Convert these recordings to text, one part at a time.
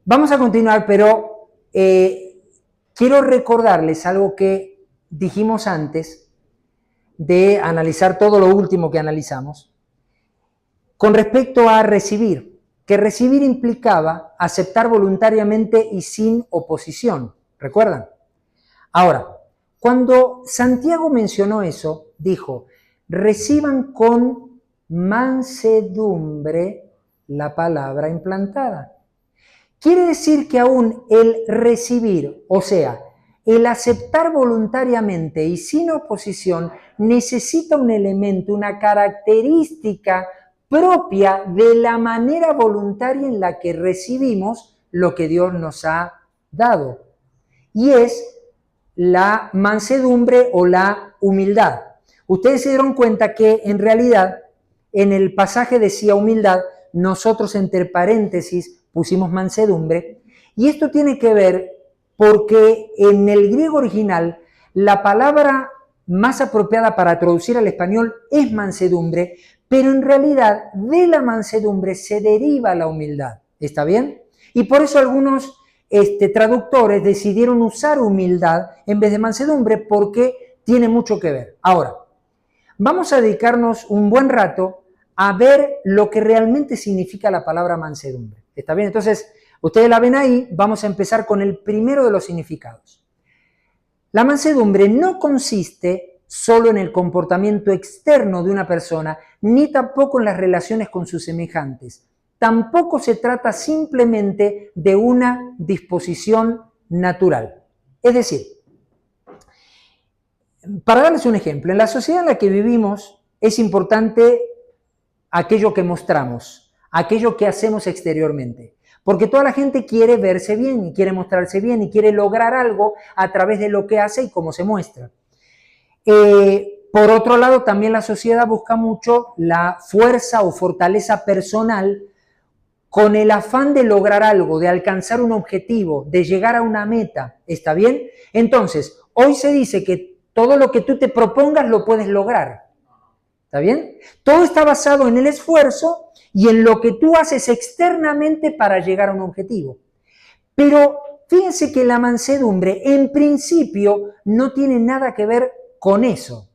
Vamos a continuar, pero quiero recordarles algo que dijimos antes de analizar todo lo último que analizamos, con respecto a recibir, que recibir implicaba aceptar voluntariamente y sin oposición, ¿recuerdan? Ahora, cuando Santiago mencionó eso, dijo, reciban con mansedumbre la palabra implantada. Quiere decir que aún el recibir, o sea, el aceptar voluntariamente y sin oposición, necesita un elemento, una característica propia de la manera voluntaria en la que recibimos lo que Dios nos ha dado. Y es la mansedumbre o la humildad. Ustedes se dieron cuenta que en realidad en el pasaje decía humildad, nosotros entre paréntesis pusimos mansedumbre, y esto tiene que ver porque en el griego original la palabra más apropiada para traducir al español es mansedumbre, pero en realidad de la mansedumbre se deriva la humildad, ¿está bien? Y por eso algunos traductores decidieron usar humildad en vez de mansedumbre porque tiene mucho que ver. Ahora, vamos a dedicarnos un buen rato a ver lo que realmente significa la palabra mansedumbre. ¿Está bien? Entonces, ustedes la ven ahí, vamos a empezar con el primero de los significados. La mansedumbre no consiste solo en el comportamiento externo de una persona, ni tampoco en las relaciones con sus semejantes. Tampoco se trata simplemente de una disposición natural. Es decir, para darles un ejemplo, en la sociedad en la que vivimos es importante aquello que mostramos, aquello que hacemos exteriormente. Porque toda la gente quiere verse bien y quiere mostrarse bien y quiere lograr algo a través de lo que hace y cómo se muestra. Por otro lado, también la sociedad busca mucho la fuerza o fortaleza personal con el afán de lograr algo, de alcanzar un objetivo, de llegar a una meta. ¿Está bien? Entonces, hoy se dice que todo lo que tú te propongas lo puedes lograr. ¿Está bien? Todo está basado en el esfuerzo y en lo que tú haces externamente para llegar a un objetivo. Pero fíjense que la mansedumbre en principio no tiene nada que ver con eso.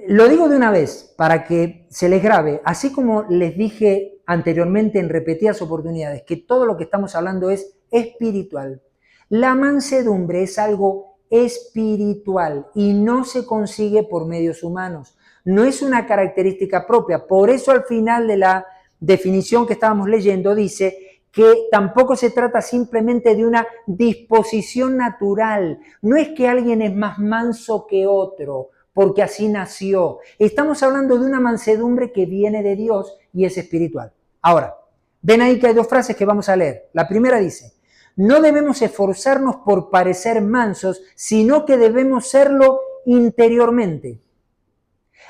Lo digo de una vez para que se les grabe, así como les dije anteriormente en repetidas oportunidades, que todo lo que estamos hablando es espiritual. La mansedumbre es algo espiritual y no se consigue por medios humanos. No es una característica propia. Por eso al final de la definición que estábamos leyendo dice que tampoco se trata simplemente de una disposición natural. No es que alguien es más manso que otro, porque así nació. Estamos hablando de una mansedumbre que viene de Dios y es espiritual. Ahora, ven ahí que hay dos frases que vamos a leer. La primera dice, no debemos esforzarnos por parecer mansos, sino que debemos serlo interiormente.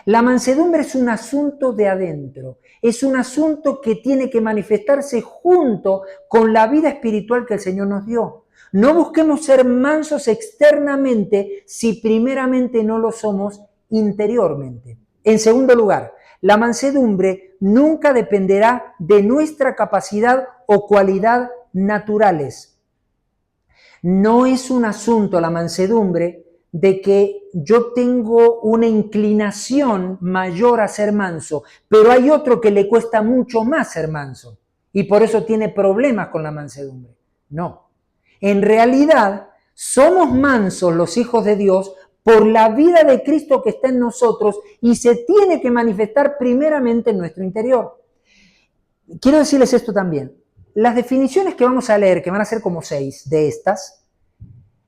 La mansedumbre es un asunto de adentro, es un asunto que tiene que manifestarse junto con la vida espiritual que el Señor nos dio. No busquemos ser mansos externamente si primeramente no lo somos interiormente. En segundo lugar, la mansedumbre nunca dependerá de nuestra capacidad o cualidad naturales. No es un asunto, la mansedumbre, de que yo tengo una inclinación mayor a ser manso, pero hay otro que le cuesta mucho más ser manso y por eso tiene problemas con la mansedumbre. No. En realidad, somos mansos los hijos de Dios por la vida de Cristo que está en nosotros y se tiene que manifestar primeramente en nuestro interior. Quiero decirles esto también. Las definiciones que vamos a leer, que van a ser como 6 de estas,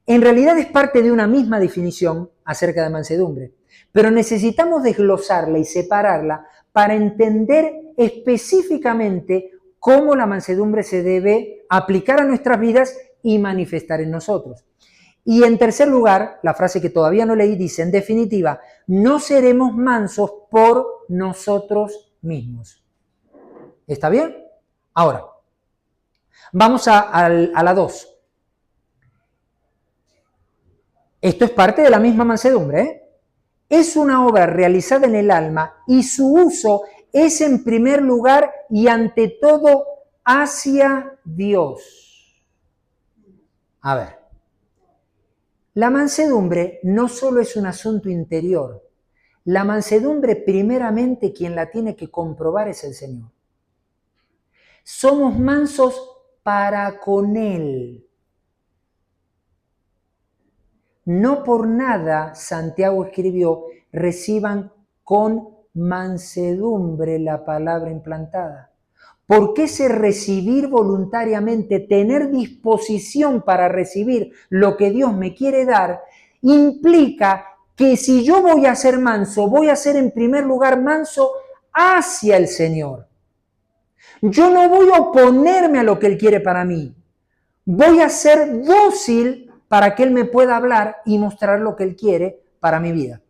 en realidad es parte de una misma definición acerca de mansedumbre, pero necesitamos desglosarla y separarla para entender específicamente cómo la mansedumbre se debe aplicar a nuestras vidas y manifestar en nosotros. Y en tercer lugar, la frase que todavía no leí dice, en definitiva, no seremos mansos por nosotros mismos. ¿Está bien? Ahora, vamos a la 2. Esto es parte de la misma mansedumbre, ¿eh? Es una obra realizada en el alma y su uso es en primer lugar y ante todo hacia Dios. A ver, la mansedumbre no solo es un asunto interior. La mansedumbre, primeramente, quien la tiene que comprobar es el Señor. Somos mansos para con Él. No por nada, Santiago escribió, reciban con mansedumbre la palabra implantada. Porque ese recibir voluntariamente, tener disposición para recibir lo que Dios me quiere dar, implica que si yo voy a ser manso, voy a ser en primer lugar manso hacia el Señor. Yo no voy a oponerme a lo que Él quiere para mí. Voy a ser dócil para que Él me pueda hablar y mostrar lo que Él quiere para mi vida.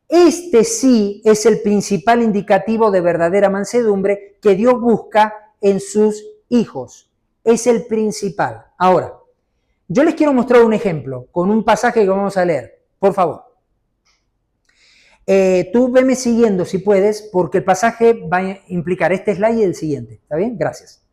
Este sí es el principal indicativo de verdadera mansedumbre que Dios busca en sus hijos. Es el principal. Ahora, yo les quiero mostrar un ejemplo con un pasaje que vamos a leer. Por favor. Tú veme siguiendo si puedes, porque el pasaje va a implicar este slide y el siguiente. ¿Está bien? Gracias.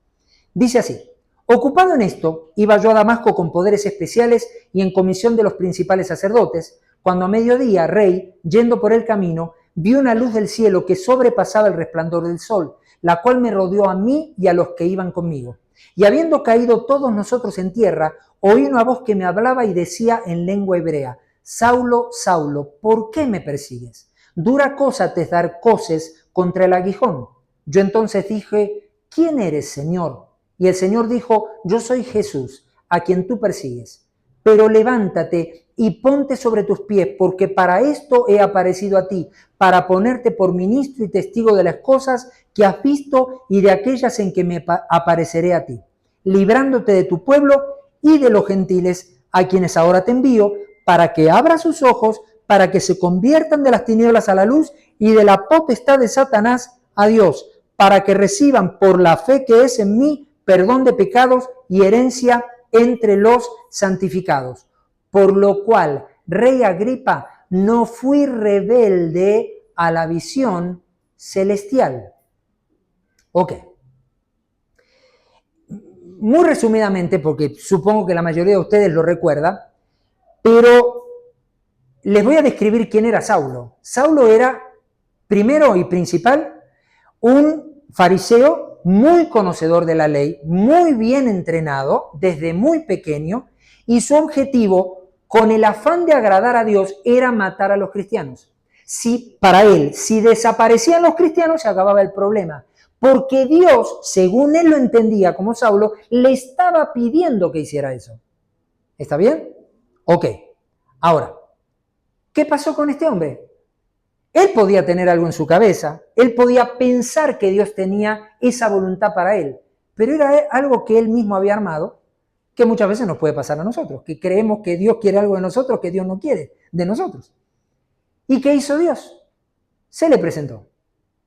Dice así. Ocupado en esto, iba yo a Damasco con poderes especiales y en comisión de los principales sacerdotes, cuando a mediodía, Rey, yendo por el camino, vio una luz del cielo que sobrepasaba el resplandor del sol, la cual me rodeó a mí y a los que iban conmigo. Y habiendo caído todos nosotros en tierra, oí una voz que me hablaba y decía en lengua hebrea, Saulo, Saulo, ¿por qué me persigues? Dura cosa te es dar coces contra el aguijón. Yo entonces dije, ¿quién eres, Señor? Y el Señor dijo, yo soy Jesús, a quien tú persigues. Pero levántate y ponte sobre tus pies, porque para esto he aparecido a ti, para ponerte por ministro y testigo de las cosas que has visto y de aquellas en que me apareceré a ti, librándote de tu pueblo y de los gentiles, a quienes ahora te envío, para que abra sus ojos, para que se conviertan de las tinieblas a la luz y de la potestad de Satanás a Dios, para que reciban por la fe que es en mí perdón de pecados y herencia entre los santificados. Por lo cual, Rey Agripa, no fui rebelde a la visión celestial. Ok. Muy resumidamente, porque supongo que la mayoría de ustedes lo recuerda, pero les voy a describir quién era Saulo. Saulo era, primero y principal, un fariseo muy conocedor de la ley, muy bien entrenado desde muy pequeño, y su objetivo, con el afán de agradar a Dios, era matar a los cristianos. Para él, si desaparecían los cristianos, se acababa el problema. Porque Dios, según él lo entendía como Saulo, le estaba pidiendo que hiciera eso. ¿Está bien? Ok. Ahora, ¿qué pasó con este hombre? Él podía tener algo en su cabeza, él podía pensar que Dios tenía esa voluntad para él, pero era algo que él mismo había armado, que muchas veces nos puede pasar a nosotros, que creemos que Dios quiere algo de nosotros que Dios no quiere de nosotros. ¿Y qué hizo Dios? Se le presentó.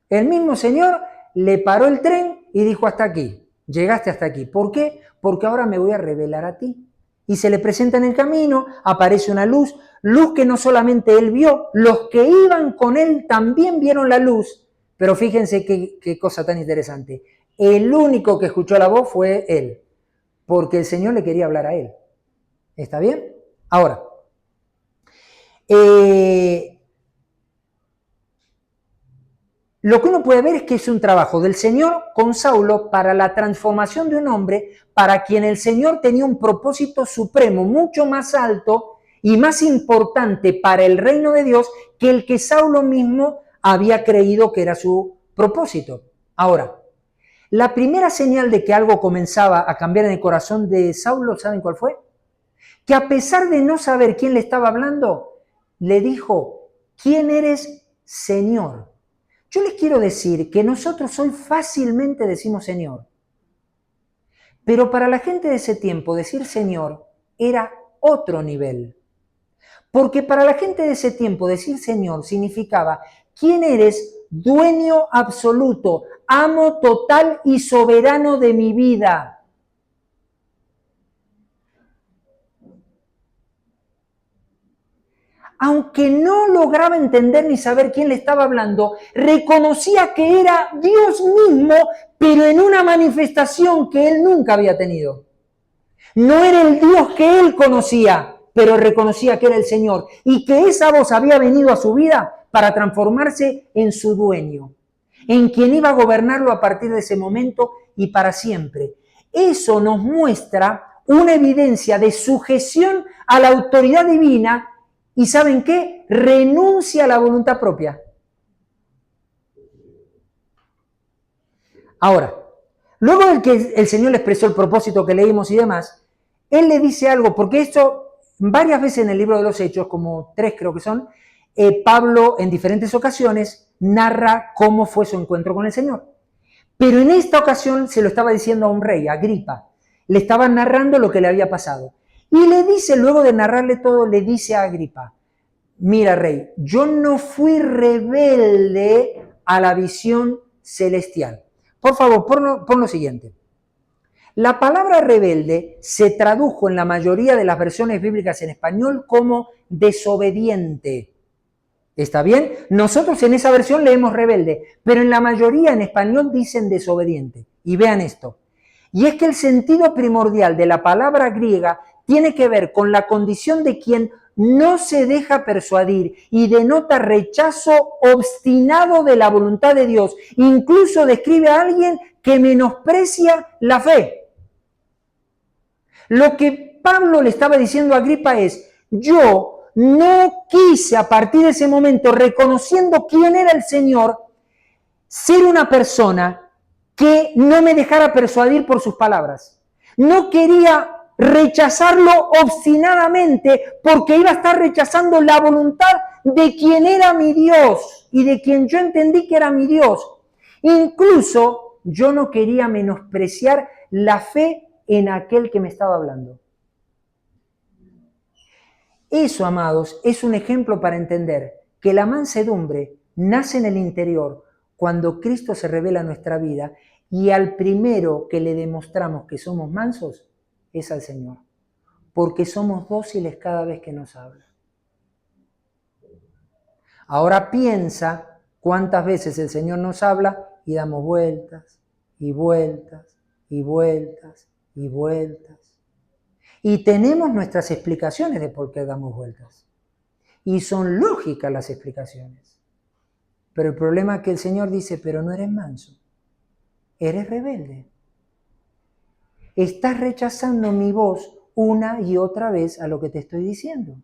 El mismo Señor le paró el tren y dijo hasta aquí, llegaste hasta aquí. ¿Por qué? Porque ahora me voy a revelar a ti. Y se le presenta en el camino, aparece una luz que no solamente él vio, los que iban con él también vieron la luz, pero fíjense qué cosa tan interesante. El único que escuchó la voz fue él, porque el Señor le quería hablar a él. ¿Está bien? Ahora, lo que uno puede ver es que es un trabajo del Señor con Saulo para la transformación de un hombre para quien el Señor tenía un propósito supremo, mucho más alto y más importante para el reino de Dios que el que Saulo mismo había creído que era su propósito. Ahora, la primera señal de que algo comenzaba a cambiar en el corazón de Saulo, ¿saben cuál fue? Que a pesar de no saber quién le estaba hablando, le dijo, ¿quién eres, Señor? Yo les quiero decir que nosotros hoy fácilmente decimos Señor, pero para la gente de ese tiempo decir Señor era otro nivel. Porque para la gente de ese tiempo decir Señor significaba, ¿quién eres? Dueño absoluto, amo total y soberano de mi vida. aunque no lograba entender ni saber quién le estaba hablando, reconocía que era Dios mismo, pero en una manifestación que él nunca había tenido. No era el Dios que él conocía, pero reconocía que era el Señor y que esa voz había venido a su vida para transformarse en su dueño, en quien iba a gobernarlo a partir de ese momento y para siempre. Eso nos muestra una evidencia de sujeción a la autoridad divina y ¿saben qué? Renuncia a la voluntad propia. Ahora, luego de que el Señor le expresó el propósito que leímos y demás, Él le dice algo, porque esto varias veces en el libro de los Hechos, como 3 creo que son, Pablo en diferentes ocasiones narra cómo fue su encuentro con el Señor. Pero en esta ocasión se lo estaba diciendo a un rey, a Agripa. Le estaba narrando lo que le había pasado. Y le dice, luego de narrarle todo, le dice a Agripa, mira rey, yo no fui rebelde a la visión celestial. Por favor, pon lo siguiente. La palabra rebelde se tradujo en la mayoría de las versiones bíblicas en español como desobediente. ¿Está bien? Nosotros en esa versión leemos rebelde, pero en la mayoría en español dicen desobediente. Y vean esto. Y es que el sentido primordial de la palabra griega tiene que ver con la condición de quien no se deja persuadir y denota rechazo obstinado de la voluntad de Dios. Incluso describe a alguien que menosprecia la fe. Lo que Pablo le estaba diciendo a Agripa es, yo no quise a partir de ese momento, reconociendo quién era el Señor, ser una persona que no me dejara persuadir por sus palabras. No quería rechazarlo obstinadamente porque iba a estar rechazando la voluntad de quien era mi Dios y de quien yo entendí que era mi Dios. Incluso yo no quería menospreciar la fe en aquel que me estaba hablando. Eso, amados, es un ejemplo para entender que la mansedumbre nace en el interior cuando Cristo se revela en nuestra vida y al primero que le demostramos que somos mansos es al Señor, porque somos dóciles cada vez que nos habla. Ahora piensa cuántas veces el Señor nos habla y damos vueltas y vueltas y vueltas y vueltas. Y tenemos nuestras explicaciones de por qué damos vueltas. Y son lógicas las explicaciones. Pero el problema es que el Señor dice, pero no eres manso, eres rebelde. Estás rechazando mi voz una y otra vez a lo que te estoy diciendo.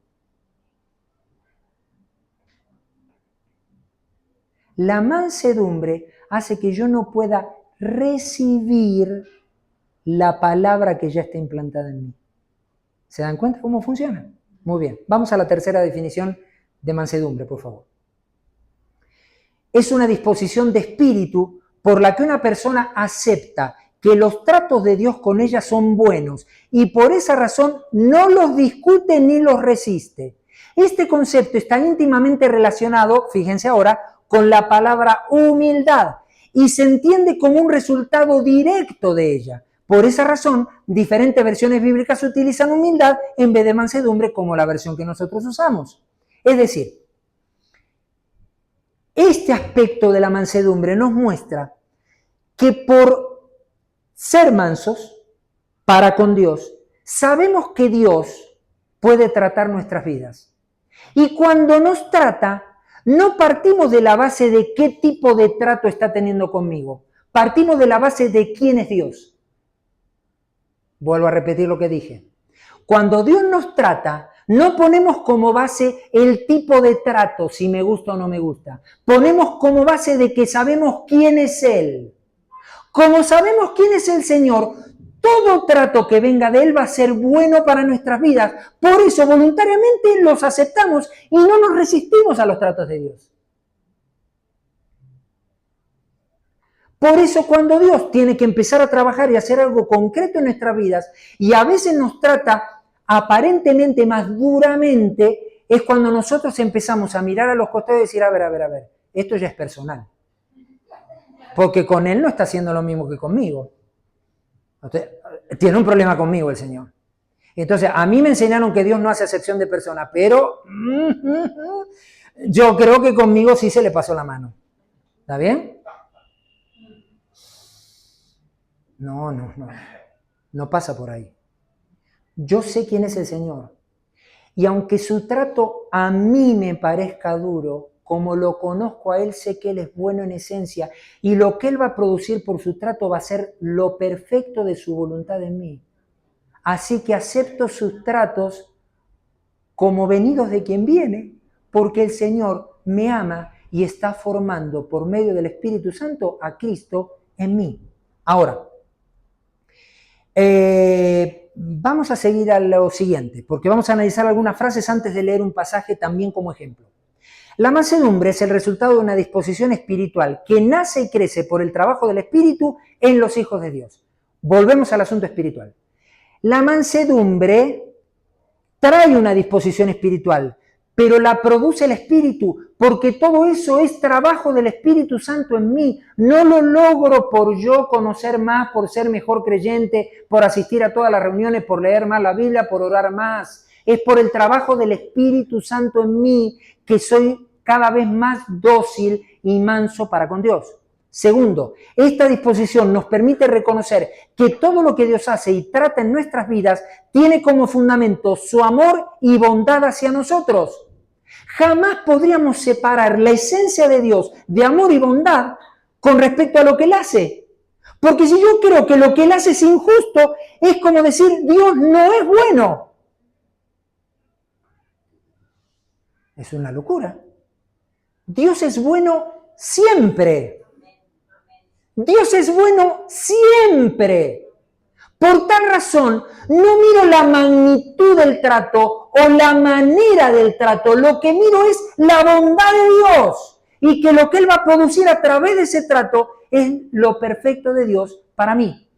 La mansedumbre hace que yo no pueda recibir la palabra que ya está implantada en mí. ¿Se dan cuenta cómo funciona? Muy bien. Vamos a la tercera definición de mansedumbre, por favor. Es una disposición de espíritu por la que una persona acepta que los tratos de Dios con ella son buenos y por esa razón no los discute ni los resiste. Este concepto está íntimamente relacionado, fíjense ahora, con la palabra humildad y se entiende como un resultado directo de ella. Por esa razón, diferentes versiones bíblicas utilizan humildad en vez de mansedumbre como la versión que nosotros usamos. Es decir, este aspecto de la mansedumbre nos muestra que por ser mansos para con Dios, sabemos que Dios puede tratar nuestras vidas. Y cuando nos trata, no partimos de la base de qué tipo de trato está teniendo conmigo. Partimos de la base de quién es Dios. Vuelvo a repetir lo que dije. Cuando Dios nos trata, no ponemos como base el tipo de trato, si me gusta o no me gusta. Ponemos como base de que sabemos quién es Él. Como sabemos quién es el Señor, todo trato que venga de Él va a ser bueno para nuestras vidas. Por eso voluntariamente los aceptamos y no nos resistimos a los tratos de Dios. Por eso cuando Dios tiene que empezar a trabajar y hacer algo concreto en nuestras vidas y a veces nos trata aparentemente más duramente, es cuando nosotros empezamos a mirar a los costados y decir, a ver, esto ya es personal. Porque con Él no está haciendo lo mismo que conmigo. Tiene un problema conmigo el Señor. Entonces, a mí me enseñaron que Dios no hace acepción de personas, pero yo creo que conmigo sí se le pasó la mano. ¿Está bien? No, no, no. No pasa por ahí. Yo sé quién es el Señor. Y aunque su trato a mí me parezca duro, como lo conozco a Él, sé que Él es bueno en esencia. Y lo que Él va a producir por su trato va a ser lo perfecto de su voluntad en mí. Así que acepto sus tratos como venidos de quien viene, porque el Señor me ama y está formando por medio del Espíritu Santo a Cristo en mí. Ahora, vamos a seguir a lo siguiente, porque vamos a analizar algunas frases antes de leer un pasaje también como ejemplo. La mansedumbre es el resultado de una disposición espiritual que nace y crece por el trabajo del Espíritu en los hijos de Dios. Volvemos al asunto espiritual. La mansedumbre trae una disposición espiritual, pero la produce el Espíritu, porque todo eso es trabajo del Espíritu Santo en mí. No lo logro por yo conocer más, por ser mejor creyente, por asistir a todas las reuniones, por leer más la Biblia, por orar más. Es por el trabajo del Espíritu Santo en mí que soy cada vez más dócil y manso para con Dios. Segundo, esta disposición nos permite reconocer que todo lo que Dios hace y trata en nuestras vidas tiene como fundamento su amor y bondad hacia nosotros. Jamás podríamos separar la esencia de Dios de amor y bondad con respecto a lo que Él hace. Porque si yo creo que lo que Él hace es injusto, es como decir, Dios no es bueno. Es una locura. Dios es bueno siempre. Dios es bueno siempre. Por tal razón, no miro la magnitud del trato o la manera del trato. Lo que miro es la bondad de Dios. Y que lo que Él va a producir a través de ese trato es lo perfecto de Dios para mí.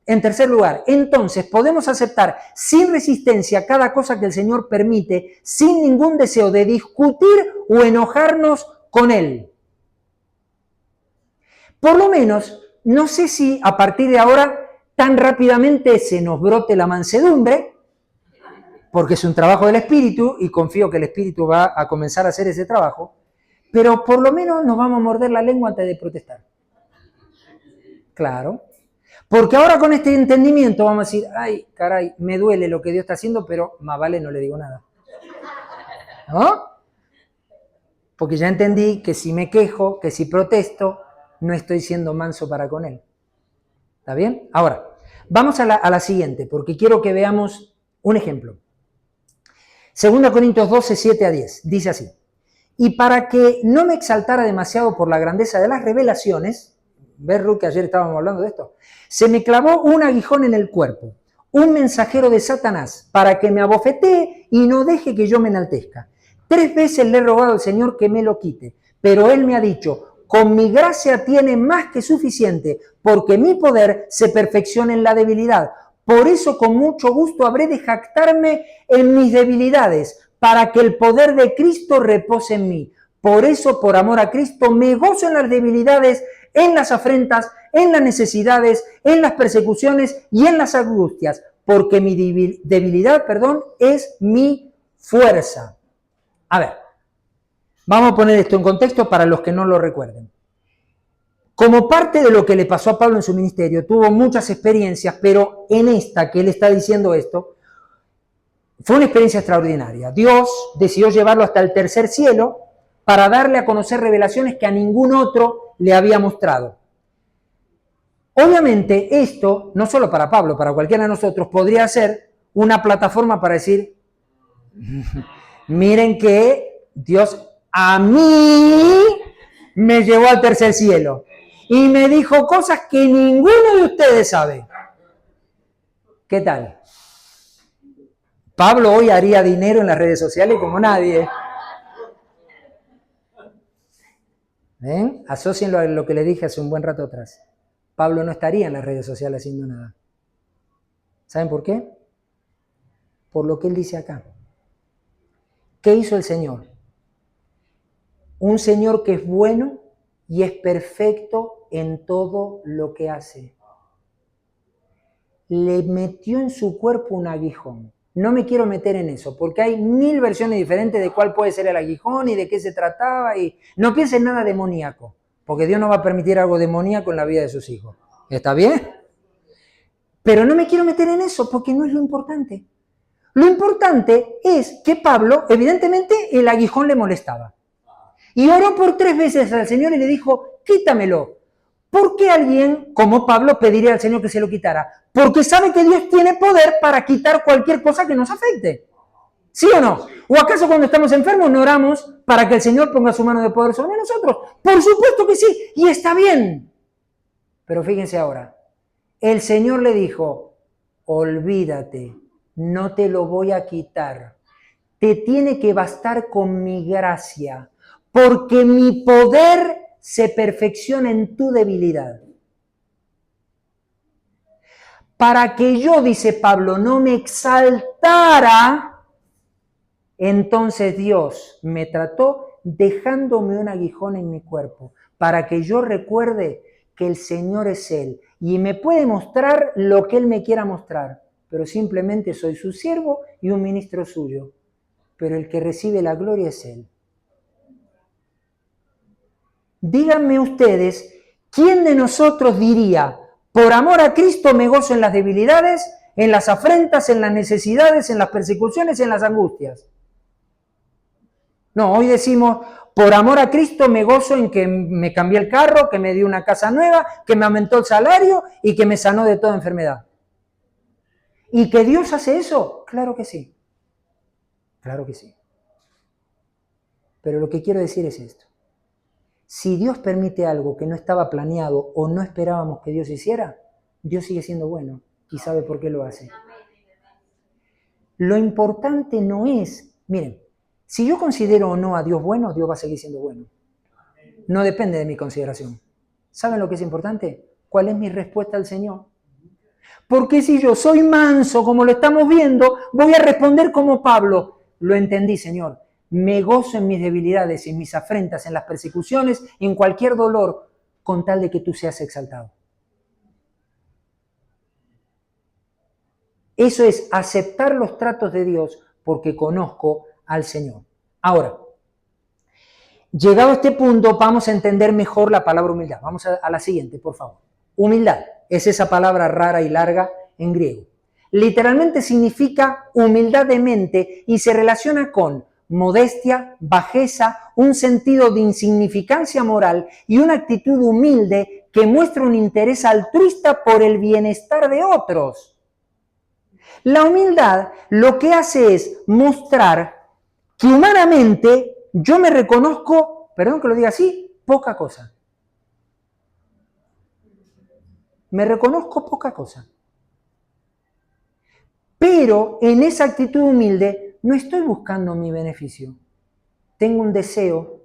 En tercer lugar, entonces podemos aceptar sin resistencia cada cosa que el Señor permite, sin ningún deseo de discutir o enojarnos con Él. Por lo menos, no sé si a partir de ahora tan rápidamente se nos brote la mansedumbre, porque es un trabajo del Espíritu y confío que el Espíritu va a comenzar a hacer ese trabajo, pero por lo menos nos vamos a morder la lengua antes de protestar. Claro. Porque ahora con este entendimiento vamos a decir, ay, caray, me duele lo que Dios está haciendo, pero más vale no le digo nada. ¿No? Porque ya entendí que si me quejo, que si protesto, no estoy siendo manso para con Él. ¿Está bien? Ahora, vamos a la siguiente, porque quiero que veamos un ejemplo. 2 Corintios 12, 7 a 10, dice así. Y para que no me exaltara demasiado por la grandeza de las revelaciones, ¿ves, Ru, que ayer estábamos hablando de esto? Se me clavó un aguijón en el cuerpo, un mensajero de Satanás, para que me abofetee y no deje que yo me enaltezca. 3 veces le he rogado al Señor que me lo quite, pero Él me ha dicho, con mi gracia tiene más que suficiente, porque mi poder se perfecciona en la debilidad. Por eso con mucho gusto habré de jactarme en mis debilidades, para que el poder de Cristo repose en mí. Por eso, por amor a Cristo, me gozo en las debilidades, en las afrentas, en las necesidades, en las persecuciones y en las angustias, porque mi debilidad, es mi fuerza. A ver, vamos a poner esto en contexto para los que no lo recuerden. Como parte de lo que le pasó a Pablo en su ministerio, tuvo muchas experiencias, pero en esta que él está diciendo esto, fue una experiencia extraordinaria. Dios decidió llevarlo hasta el tercer cielo para darle a conocer revelaciones que a ningún otro le había mostrado. Obviamente esto, no solo para Pablo, para cualquiera de nosotros, podría ser una plataforma para decir, miren que Dios a mí me llevó al tercer cielo y me dijo cosas que ninguno de ustedes sabe. ¿Qué tal? Pablo hoy haría dinero en las redes sociales como nadie. ¿Ven? Asócienlo a lo que le dije hace un buen rato atrás. Pablo no estaría en las redes sociales haciendo nada. ¿Saben por qué? Por lo que él dice acá. ¿Qué hizo el Señor? Un Señor que es bueno y es perfecto en todo lo que hace. Le metió en su cuerpo un aguijón. no me quiero meter en eso, porque hay 1000 versiones diferentes de cuál puede ser el aguijón y de qué se trataba. Y no piensen nada demoníaco, porque Dios no va a permitir algo demoníaco en la vida de sus hijos. ¿Está bien? Pero no me quiero meter en eso, porque no es lo importante. Lo importante es que Pablo, evidentemente, el aguijón le molestaba. Y oró por 3 veces al Señor y le dijo, quítamelo. ¿Por qué alguien como Pablo pediría al Señor que se lo quitara? Porque sabe que Dios tiene poder para quitar cualquier cosa que nos afecte. ¿Sí o no? ¿O acaso cuando estamos enfermos no oramos para que el Señor ponga su mano de poder sobre nosotros? Por supuesto que sí, y está bien. Pero fíjense ahora, el Señor le dijo, olvídate, no te lo voy a quitar. Te tiene que bastar con mi gracia, porque mi poder se perfecciona en tu debilidad. Para que yo, dice Pablo, no me exaltara, entonces Dios me trató dejándome un aguijón en mi cuerpo, para que yo recuerde que el Señor es Él y me puede mostrar lo que Él me quiera mostrar, pero simplemente soy su siervo y un ministro suyo, pero el que recibe la gloria es Él. Díganme ustedes, ¿quién de nosotros diría, por amor a Cristo me gozo en las debilidades, en las afrentas, en las necesidades, en las persecuciones, en las angustias? No, hoy decimos, por amor a Cristo me gozo en que me cambié el carro, que me dio una casa nueva, que me aumentó el salario y que me sanó de toda enfermedad. ¿Y que Dios hace eso? Claro que sí. Claro que sí. Pero lo que quiero decir es esto. Si Dios permite algo que no estaba planeado o no esperábamos que Dios hiciera, Dios sigue siendo bueno y sabe por qué lo hace. Lo importante no es, miren, si yo considero o no a Dios bueno, Dios va a seguir siendo bueno. No depende de mi consideración. ¿Saben lo que es importante? ¿Cuál es mi respuesta al Señor? Porque si yo soy manso, como lo estamos viendo, voy a responder como Pablo. Lo entendí, Señor. Me gozo en mis debilidades, en mis afrentas, en las persecuciones, en cualquier dolor, con tal de que tú seas exaltado. Eso es aceptar los tratos de Dios porque conozco al Señor. Ahora, llegado a este punto, vamos a entender mejor la palabra humildad. Vamos a la siguiente, por favor. Humildad es esa palabra rara y larga en griego. Literalmente significa humildad de mente y se relaciona con modestia, bajeza, un sentido de insignificancia moral y una actitud humilde que muestra un interés altruista por el bienestar de otros. La humildad lo que hace es mostrar que humanamente yo me reconozco, perdón que lo diga así, poca cosa. Me reconozco poca cosa. Pero en esa actitud humilde no estoy buscando mi beneficio. Tengo un deseo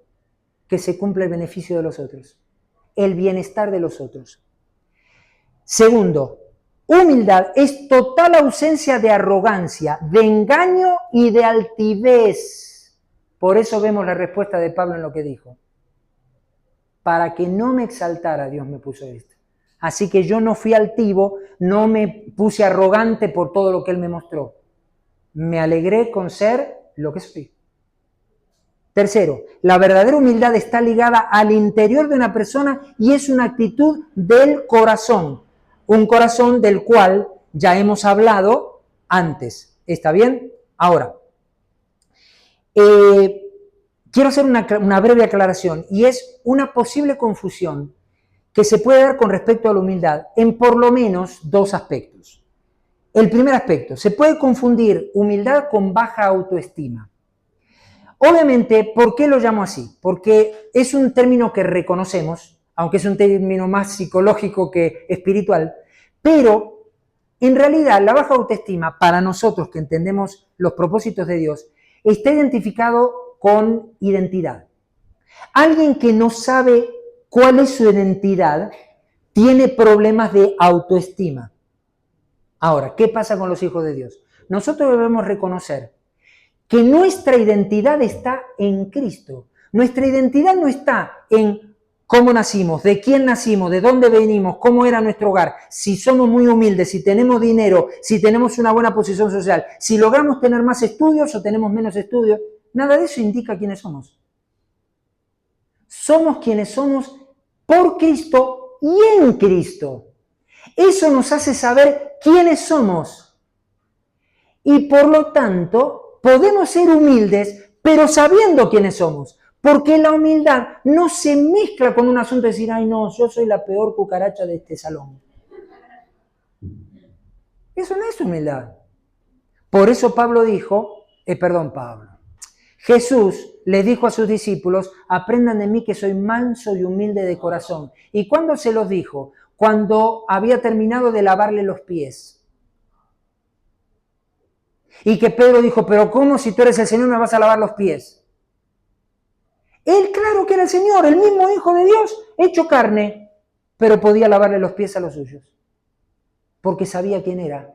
que se cumpla el beneficio de los otros, el bienestar de los otros. Segundo, humildad es total ausencia de arrogancia, de engaño y de altivez. Por eso vemos la respuesta de Pablo en lo que dijo. Para que no me exaltara, Dios me puso esto. Así que yo no fui altivo, no me puse arrogante por todo lo que Él me mostró. Me alegré con ser lo que soy. Tercero, la verdadera humildad está ligada al interior de una persona y es una actitud del corazón. Un corazón del cual ya hemos hablado antes. ¿Está bien? Ahora, quiero hacer una breve aclaración y es una posible confusión que se puede dar con respecto a la humildad en por lo menos 2 aspectos. El primer aspecto, se puede confundir humildad con baja autoestima. Obviamente, ¿por qué lo llamo así? Porque es un término que reconocemos, aunque es un término más psicológico que espiritual, pero en realidad la baja autoestima, para nosotros que entendemos los propósitos de Dios, está identificado con identidad. Alguien que no sabe cuál es su identidad tiene problemas de autoestima. Ahora, ¿qué pasa con los hijos de Dios? Nosotros debemos reconocer que nuestra identidad está en Cristo. Nuestra identidad no está en cómo nacimos, de quién nacimos, de dónde venimos, cómo era nuestro hogar, si somos muy humildes, si tenemos dinero, si tenemos una buena posición social, si logramos tener más estudios o tenemos menos estudios, nada de eso indica quiénes somos. Somos quienes somos por Cristo y en Cristo. Eso nos hace saber quiénes somos. Y por lo tanto, podemos ser humildes, pero sabiendo quiénes somos. Porque la humildad no se mezcla con un asunto de decir, ay no, yo soy la peor cucaracha de este salón. Eso no es humildad. Por eso Jesús les dijo a sus discípulos, aprendan de mí que soy manso y humilde de corazón. ¿Y cuándo se los dijo? Cuando había terminado de lavarle los pies. Y que Pedro dijo, pero ¿cómo si tú eres el Señor me vas a lavar los pies? Él, claro que era el Señor, el mismo Hijo de Dios, hecho carne, pero podía lavarle los pies a los suyos, porque sabía quién era.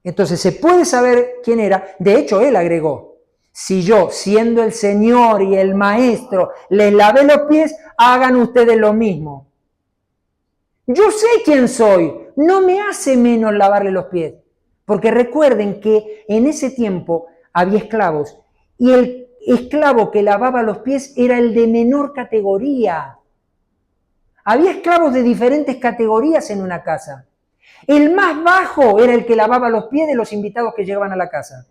Entonces se puede saber quién era. De hecho, él agregó, si yo, siendo el Señor y el Maestro, les lavé los pies, hagan ustedes lo mismo. Yo sé quién soy, no me hace menos lavarle los pies. Porque recuerden que en ese tiempo había esclavos y el esclavo que lavaba los pies era el de menor categoría. Había esclavos de diferentes categorías en una casa. El más bajo era el que lavaba los pies de los invitados que llegaban a la casa.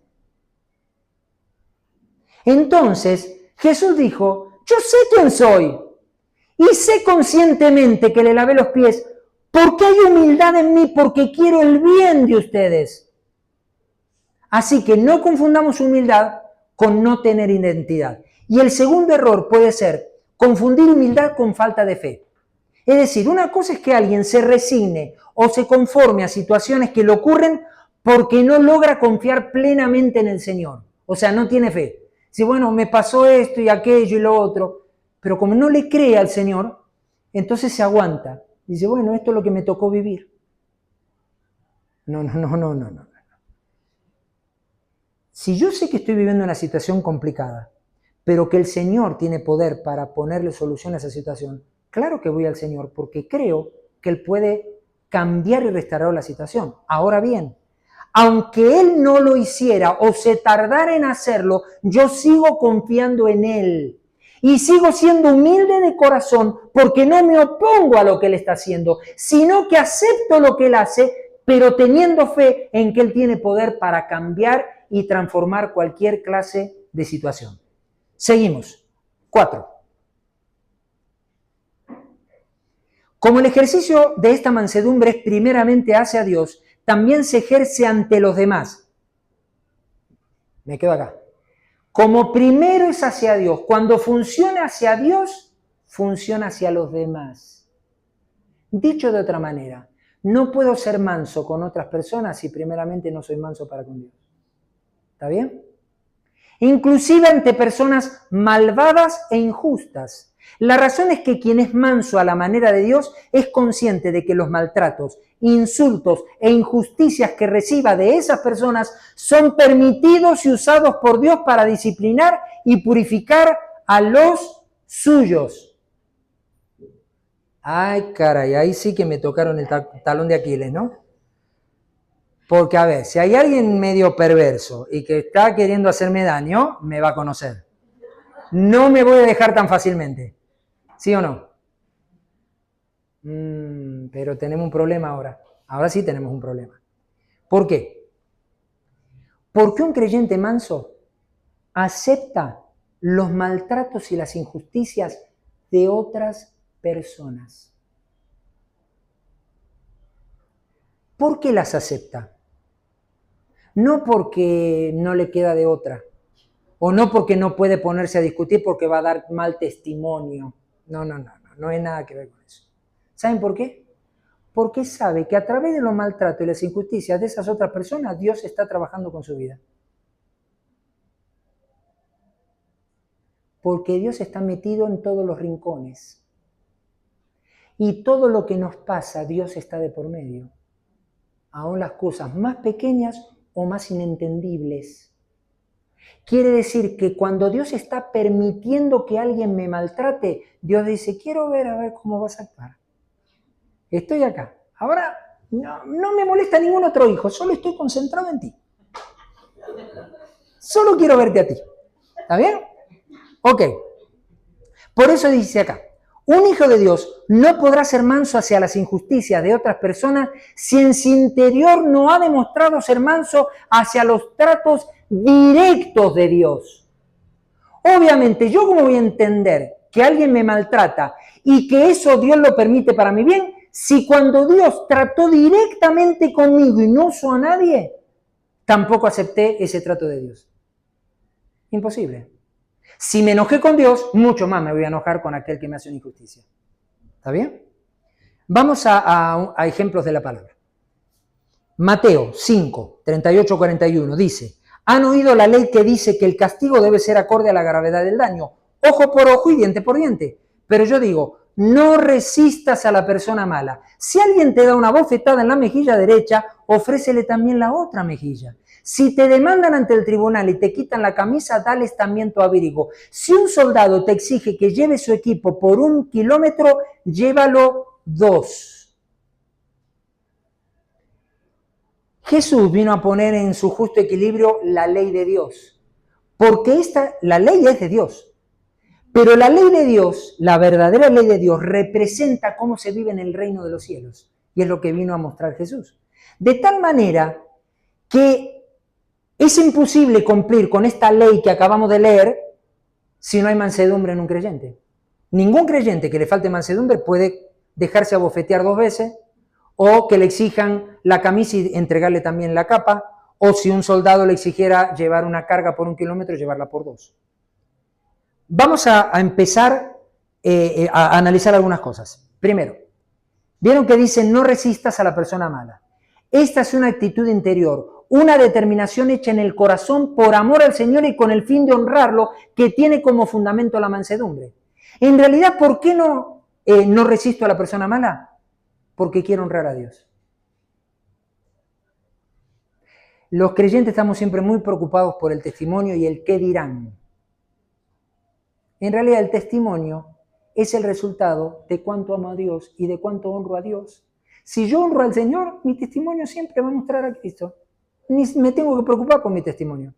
Entonces, Jesús dijo, yo sé quién soy y sé conscientemente que le lavé los pies porque hay humildad en mí, porque quiero el bien de ustedes. Así que no confundamos humildad con no tener identidad. Y el segundo error puede ser confundir humildad con falta de fe. Es decir, una cosa es que alguien se resigne o se conforme a situaciones que le ocurren porque no logra confiar plenamente en el Señor. O sea, no tiene fe. Dice, bueno, me pasó esto y aquello y lo otro. Pero como no le cree al Señor, entonces se aguanta. Dice, bueno, esto es lo que me tocó vivir. No. Si yo sé que estoy viviendo una situación complicada, pero que el Señor tiene poder para ponerle solución a esa situación, claro que voy al Señor porque creo que Él puede cambiar y restaurar la situación. Ahora bien, aunque Él no lo hiciera o se tardara en hacerlo, yo sigo confiando en Él. Y sigo siendo humilde de corazón porque no me opongo a lo que Él está haciendo, sino que acepto lo que Él hace, pero teniendo fe en que Él tiene poder para cambiar y transformar cualquier clase de situación. Seguimos. 4. Como el ejercicio de esta mansedumbre es primeramente hacia Dios, también se ejerce ante los demás. Me quedo acá. Como primero es hacia Dios, cuando funciona hacia Dios, funciona hacia los demás. Dicho de otra manera, no puedo ser manso con otras personas si primeramente no soy manso para con Dios. ¿Está bien? Inclusive ante personas malvadas e injustas. La razón es que quien es manso a la manera de Dios es consciente de que los maltratos, insultos e injusticias que reciba de esas personas son permitidos y usados por Dios para disciplinar y purificar a los suyos. Ay, caray, ahí sí que me tocaron el talón de Aquiles, ¿no? Porque, a ver, si hay alguien medio perverso y que está queriendo hacerme daño, me va a conocer. No me voy a dejar tan fácilmente. ¿Sí o no? Pero tenemos un problema ahora. Ahora sí tenemos un problema. ¿Por qué? Porque un creyente manso acepta los maltratos y las injusticias de otras personas. ¿Por qué las acepta? No porque no le queda de otra, o no porque no puede ponerse a discutir porque va a dar mal testimonio. No hay nada que ver con eso. ¿Saben por qué? Porque sabe que a través de los maltratos y las injusticias de esas otras personas, Dios está trabajando con su vida. Porque Dios está metido en todos los rincones. Y todo lo que nos pasa, Dios está de por medio. Aún las cosas más pequeñas o más inentendibles. Quiere decir que cuando Dios está permitiendo que alguien me maltrate, Dios dice, quiero ver a ver cómo vas a actuar. Estoy acá. Ahora no me molesta ningún otro hijo, solo estoy concentrado en ti. Solo quiero verte a ti. ¿Está bien? Ok. Por eso dice acá, un hijo de Dios no podrá ser manso hacia las injusticias de otras personas si en su interior no ha demostrado ser manso hacia los tratos directos de Dios. Obviamente, ¿yo cómo voy a entender que alguien me maltrata y que eso Dios lo permite para mi bien si cuando Dios trató directamente conmigo y no usó a nadie, tampoco acepté ese trato de Dios? Imposible. Si me enojé con Dios, mucho más me voy a enojar con aquel que me hace una injusticia. ¿Está bien? Vamos a ejemplos de la palabra. Mateo 5, 38, 41 dice, han oído la ley que dice que el castigo debe ser acorde a la gravedad del daño, ojo por ojo y diente por diente. Pero yo digo, no resistas a la persona mala. Si alguien te da una bofetada en la mejilla derecha, ofrécele también la otra mejilla. Si te demandan ante el tribunal y te quitan la camisa, dales también tu abrigo. Si un soldado te exige que lleve su equipo por 1 kilómetro, llévalo 2. Jesús vino a poner en su justo equilibrio la ley de Dios, porque la ley es de Dios, pero la ley de Dios, la verdadera ley de Dios, representa cómo se vive en el reino de los cielos, y es lo que vino a mostrar Jesús. De tal manera que es imposible cumplir con esta ley que acabamos de leer si no hay mansedumbre en un creyente. Ningún creyente que le falte mansedumbre puede dejarse abofetear 2 veces, o que le exijan la camisa y entregarle también la capa, o si un soldado le exigiera llevar una carga por 1 kilómetro, llevarla por 2. Vamos a empezar a analizar algunas cosas. Primero, vieron que dice no resistas a la persona mala. Esta es una actitud interior, una determinación hecha en el corazón por amor al Señor y con el fin de honrarlo, que tiene como fundamento la mansedumbre. En realidad, ¿por qué no resisto a la persona mala? Porque quiero honrar a Dios. Los creyentes estamos siempre muy preocupados por el testimonio y el qué dirán. En realidad el testimonio es el resultado de cuánto amo a Dios y de cuánto honro a Dios. Si yo honro al Señor, mi testimonio siempre va a mostrar a Cristo. Ni me tengo que preocupar por mi testimonio.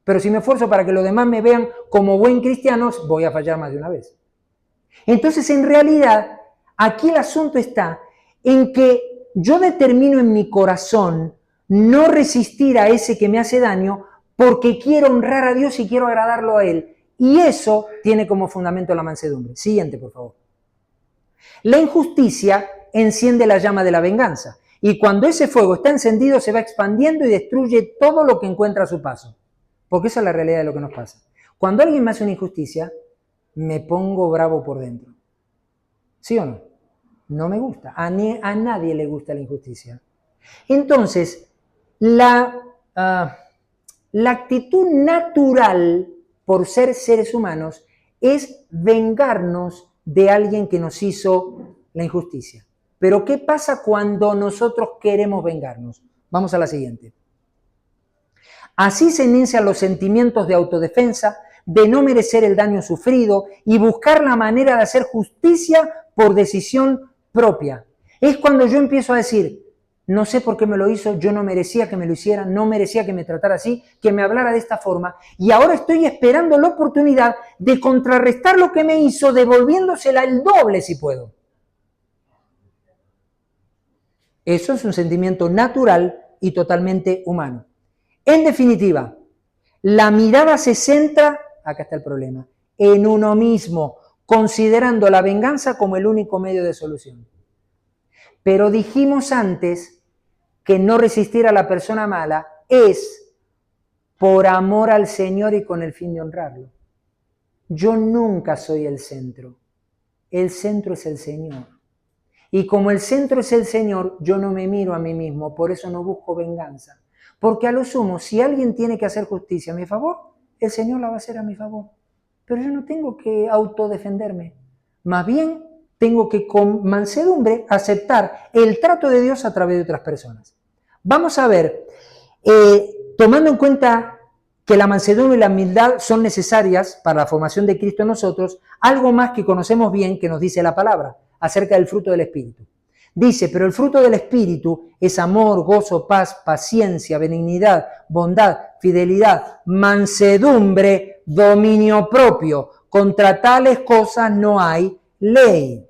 Pero si me esfuerzo para que los demás me vean como buen cristiano, voy a fallar más de una vez. Entonces, en realidad, aquí el asunto está en que yo determino en mi corazón no resistir a ese que me hace daño porque quiero honrar a Dios y quiero agradarlo a Él. Y eso tiene como fundamento la mansedumbre. Siguiente, por favor. La injusticia enciende la llama de la venganza. Y cuando ese fuego está encendido, se va expandiendo y destruye todo lo que encuentra a su paso. Porque esa es la realidad de lo que nos pasa. Cuando alguien me hace una injusticia, me pongo bravo por dentro. ¿Sí o no? No me gusta. A nadie le gusta la injusticia. Entonces, la actitud natural, por ser seres humanos, es vengarnos de alguien que nos hizo la injusticia. Pero ¿qué pasa cuando nosotros queremos vengarnos? Vamos a la siguiente. Así se inician los sentimientos de autodefensa, de no merecer el daño sufrido y buscar la manera de hacer justicia por decisión propia. Es cuando yo empiezo a decir, no sé por qué me lo hizo, yo no merecía que me lo hiciera, no merecía que me tratara así, que me hablara de esta forma, y ahora estoy esperando la oportunidad de contrarrestar lo que me hizo, devolviéndosela el doble si puedo. Eso es un sentimiento natural y totalmente humano. En definitiva, la mirada se centra, acá está el problema, en uno mismo, considerando la venganza como el único medio de solución. Pero dijimos antes que no resistir a la persona mala es por amor al Señor y con el fin de honrarlo. Yo nunca soy el centro es el Señor. Y como el centro es el Señor, yo no me miro a mí mismo, por eso no busco venganza. Porque a lo sumo, si alguien tiene que hacer justicia a mi favor, el Señor la va a hacer a mi favor. Pero yo no tengo que autodefenderme. Más bien, tengo que con mansedumbre aceptar el trato de Dios a través de otras personas. Vamos a ver, tomando en cuenta que la mansedumbre y la humildad son necesarias para la formación de Cristo en nosotros, algo más que conocemos bien que nos dice la palabra acerca del fruto del Espíritu. Dice, pero el fruto del Espíritu es amor, gozo, paz, paciencia, benignidad, bondad, fidelidad, mansedumbre, dominio propio. Contra tales cosas no hay ley.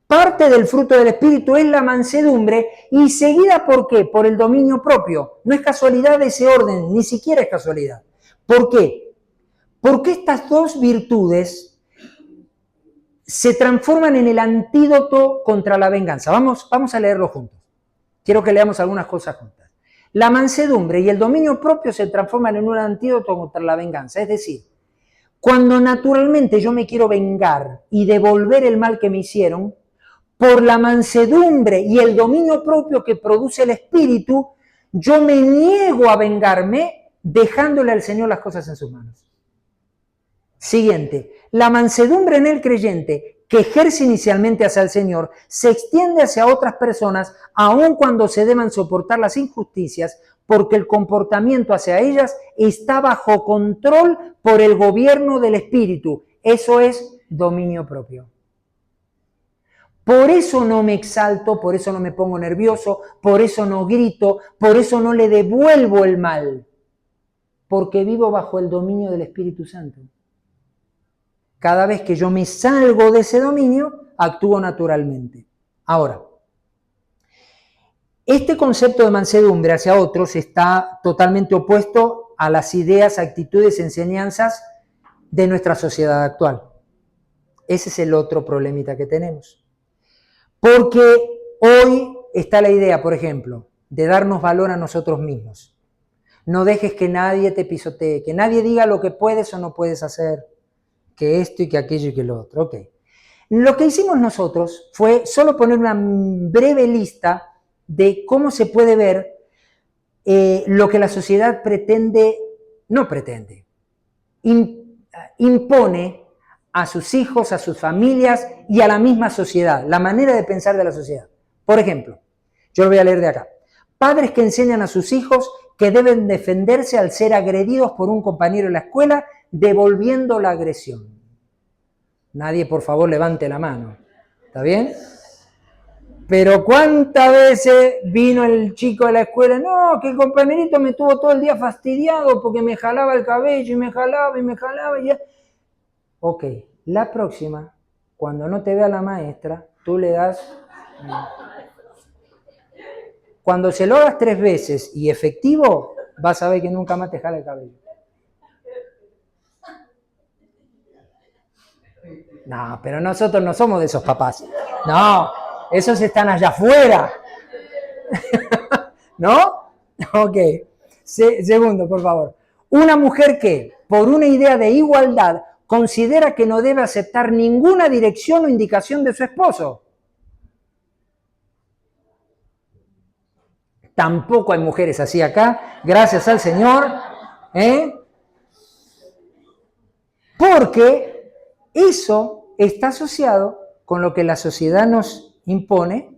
Parte del fruto del Espíritu es la mansedumbre y seguida ¿por qué? Por el dominio propio. No es casualidad ese orden, ni siquiera es casualidad. ¿Por qué? Porque estas dos virtudes se transforman en el antídoto contra la venganza. Vamos a leerlo juntos. Quiero que leamos algunas cosas juntas. La mansedumbre y el dominio propio se transforman en un antídoto contra la venganza. Es decir, cuando naturalmente yo me quiero vengar y devolver el mal que me hicieron, por la mansedumbre y el dominio propio que produce el Espíritu, yo me niego a vengarme dejándole al Señor las cosas en sus manos. Siguiente, la mansedumbre en el creyente que ejerce inicialmente hacia el Señor se extiende hacia otras personas aun cuando se deban soportar las injusticias porque el comportamiento hacia ellas está bajo control por el gobierno del Espíritu. Eso es dominio propio. Por eso no me exalto, por eso no me pongo nervioso, por eso no grito, por eso no le devuelvo el mal, porque vivo bajo el dominio del Espíritu Santo. Cada vez que yo me salgo de ese dominio, actúo naturalmente. Ahora, este concepto de mansedumbre hacia otros está totalmente opuesto a las ideas, actitudes, enseñanzas de nuestra sociedad actual. Ese es el otro problemita que tenemos. Porque hoy está la idea, por ejemplo, de darnos valor a nosotros mismos. No dejes que nadie te pisotee, que nadie diga lo que puedes o no puedes hacer, que esto y que aquello y que lo otro. Okay. Lo que hicimos nosotros fue solo poner una breve lista de cómo se puede ver lo que la sociedad impone a sus hijos, a sus familias y a la misma sociedad, la manera de pensar de la sociedad. Por ejemplo, yo lo voy a leer de acá. Padres que enseñan a sus hijos que deben defenderse al ser agredidos por un compañero en la escuela, devolviendo la agresión. Nadie, por favor, levante la mano. ¿Está bien? Pero ¿cuántas veces vino el chico de la escuela? No, que el compañerito me tuvo todo el día fastidiado porque me jalaba el cabello y me jalaba y ya. Ok, la próxima, cuando no te vea la maestra, tú le das... Cuando se lo hagas 3 veces y efectivo, vas a ver que nunca más te jala el cabello. No, pero nosotros no somos de esos papás. No, esos están allá afuera. ¿No? Ok. Segundo, por favor. Una mujer que, por una idea de igualdad, considera que no debe aceptar ninguna dirección o indicación de su esposo. Tampoco hay mujeres así acá, gracias al Señor. Porque eso está asociado con lo que la sociedad nos impone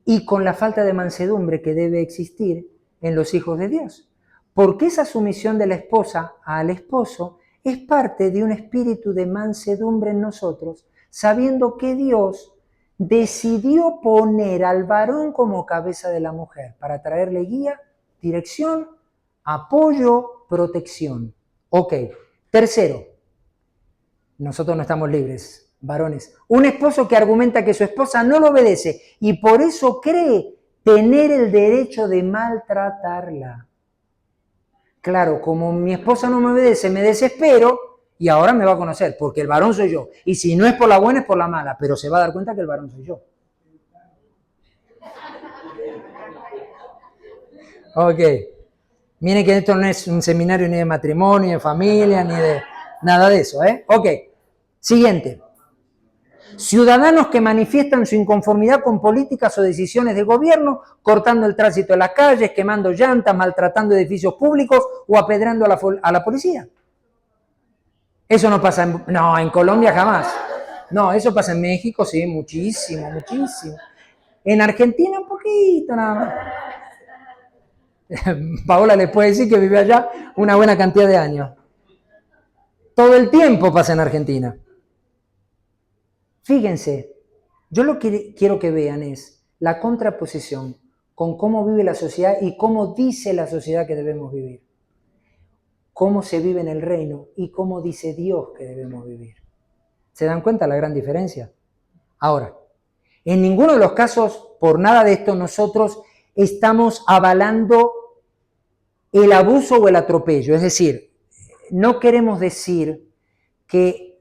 y con la falta de mansedumbre que debe existir en los hijos de Dios. Porque esa sumisión de la esposa al esposo es parte de un espíritu de mansedumbre en nosotros, sabiendo que Dios decidió poner al varón como cabeza de la mujer para traerle guía, dirección, apoyo, protección. Ok. Tercero, nosotros no estamos libres, varones. Un esposo que argumenta que su esposa no lo obedece y por eso cree tener el derecho de maltratarla. Claro, como mi esposa no me obedece, me desespero y ahora me va a conocer, porque el varón soy yo. Y si no es por la buena, es por la mala, pero se va a dar cuenta que el varón soy yo. Ok. Miren que esto no es un seminario ni de matrimonio, ni de familia, ni de nada de eso, ¿eh? Ok. Siguiente. Ciudadanos que manifiestan su inconformidad con políticas o decisiones del gobierno, cortando el tránsito en las calles, quemando llantas, maltratando edificios públicos o apedreando a la policía. Eso no pasa en Colombia jamás. No, eso pasa en México, sí, muchísimo, muchísimo. En Argentina un poquito nada más. Paola les puede decir que vive allá una buena cantidad de años. Todo el tiempo pasa en Argentina. Fíjense, yo lo que quiero que vean es la contraposición con cómo vive la sociedad y cómo dice la sociedad que debemos vivir. Cómo se vive en el reino y cómo dice Dios que debemos vivir. ¿Se dan cuenta la gran diferencia? Ahora, en ninguno de los casos, por nada de esto, nosotros estamos avalando el abuso o el atropello. Es decir, no queremos decir que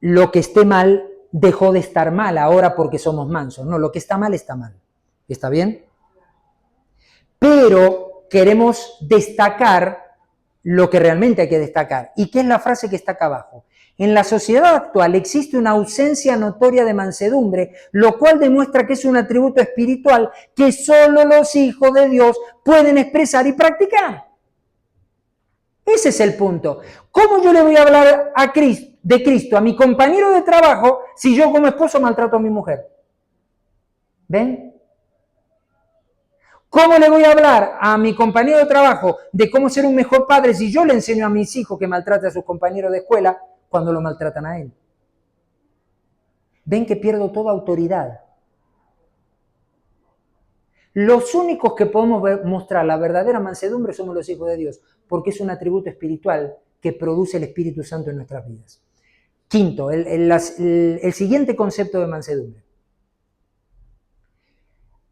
lo que esté mal dejó de estar mal ahora porque somos mansos. No, lo que está mal está mal. ¿Está bien? Pero queremos destacar lo que realmente hay que destacar. ¿Y qué es la frase que está acá abajo? En la sociedad actual existe una ausencia notoria de mansedumbre, lo cual demuestra que es un atributo espiritual que solo los hijos de Dios pueden expresar y practicar. Ese es el punto. ¿Cómo yo le voy a hablar de Cristo a mi compañero de trabajo si yo como esposo maltrato a mi mujer? ¿Ven? ¿Cómo le voy a hablar a mi compañero de trabajo de cómo ser un mejor padre si yo le enseño a mis hijos que maltrate a sus compañeros de escuela cuando lo maltratan a él? Ven que pierdo toda autoridad. Los únicos que podemos mostrar la verdadera mansedumbre somos los hijos de Dios, porque es un atributo espiritual que produce el Espíritu Santo en nuestras vidas. Quinto, el siguiente concepto de mansedumbre.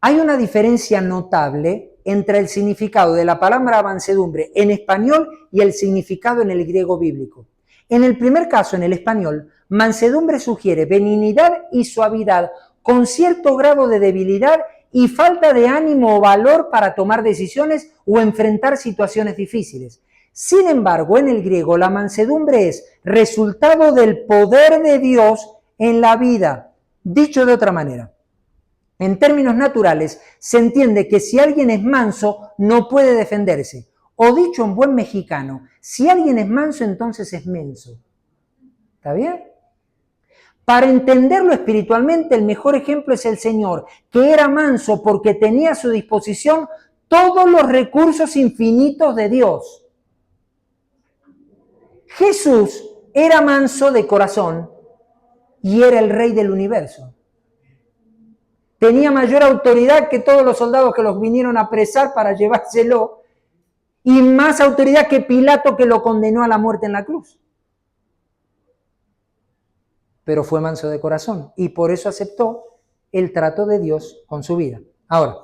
Hay una diferencia notable entre el significado de la palabra mansedumbre en español y el significado en el griego bíblico. En el primer caso, en el español, mansedumbre sugiere benignidad y suavidad con cierto grado de debilidad y falta de ánimo o valor para tomar decisiones o enfrentar situaciones difíciles. Sin embargo, en el griego, la mansedumbre es resultado del poder de Dios en la vida. Dicho de otra manera, en términos naturales, se entiende que si alguien es manso, no puede defenderse. O dicho en buen mexicano, si alguien es manso, entonces es menso. ¿Está bien? Para entenderlo espiritualmente, el mejor ejemplo es el Señor, que era manso porque tenía a su disposición todos los recursos infinitos de Dios. Jesús era manso de corazón y era el rey del universo. Tenía mayor autoridad que todos los soldados que los vinieron a apresar para llevárselo y más autoridad que Pilato que lo condenó a la muerte en la cruz. Pero fue manso de corazón y por eso aceptó el trato de Dios con su vida. Ahora,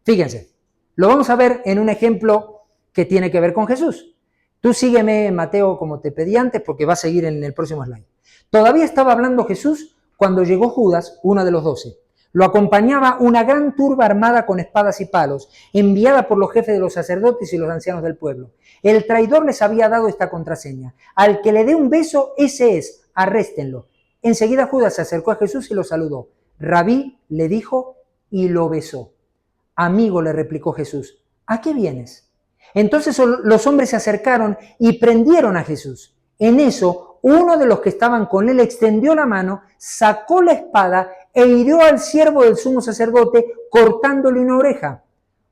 fíjense, lo vamos a ver en un ejemplo que tiene que ver con Jesús. Tú sígueme, Mateo, como te pedí antes, porque va a seguir en el próximo slide. Todavía estaba hablando Jesús cuando llegó Judas, uno de los 12. Lo acompañaba una gran turba armada con espadas y palos, enviada por los jefes de los sacerdotes y los ancianos del pueblo. El traidor les había dado esta contraseña: al que le dé un beso, ese es, arréstenlo. Enseguida Judas se acercó a Jesús y lo saludó. Rabí, le dijo, y lo besó. Amigo, le replicó Jesús, ¿a qué vienes? Entonces los hombres se acercaron y prendieron a Jesús. En eso, uno de los que estaban con él extendió la mano, sacó la espada e hirió al siervo del sumo sacerdote, cortándole una oreja.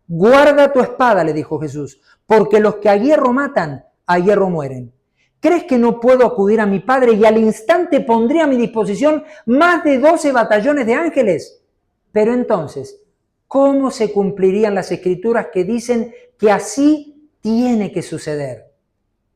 Guarda tu espada, le dijo Jesús, porque los que a hierro matan, a hierro mueren. ¿Crees que no puedo acudir a mi Padre y al instante pondré a mi disposición más de 12 batallones de ángeles? Pero entonces, ¿cómo se cumplirían las escrituras que dicen que así tiene que suceder?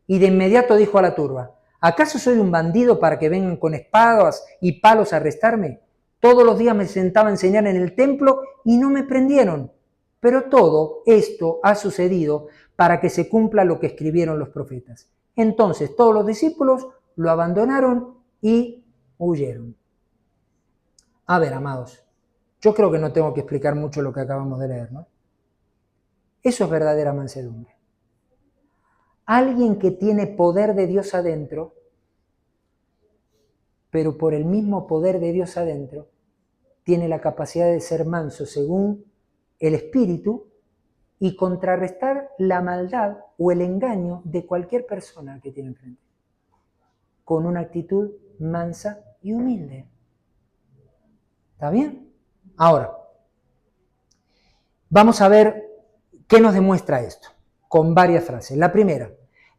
Y de inmediato dijo a la turba, ¿acaso soy un bandido para que vengan con espadas y palos a arrestarme? Todos los días me sentaba a enseñar en el templo y no me prendieron. Pero todo esto ha sucedido para que se cumpla lo que escribieron los profetas. Entonces todos los discípulos lo abandonaron y huyeron. A ver, amados, yo creo que no tengo que explicar mucho lo que acabamos de leer, ¿no? Eso es verdadera mansedumbre. Alguien que tiene poder de Dios adentro, pero por el mismo poder de Dios adentro, tiene la capacidad de ser manso según el Espíritu y contrarrestar la maldad o el engaño de cualquier persona que tiene enfrente, con una actitud mansa y humilde. ¿Está bien? Ahora, vamos a ver ¿Qué nos demuestra esto? Con varias frases. La primera,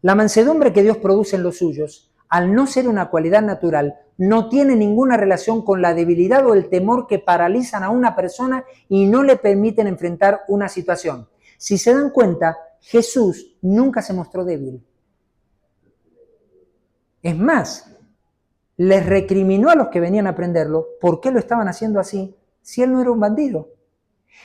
la mansedumbre que Dios produce en los suyos, al no ser una cualidad natural, no tiene ninguna relación con la debilidad o el temor que paralizan a una persona y no le permiten enfrentar una situación. Si se dan cuenta, Jesús nunca se mostró débil. Es más, les recriminó a los que venían a prenderlo por qué lo estaban haciendo así, si él no era un bandido.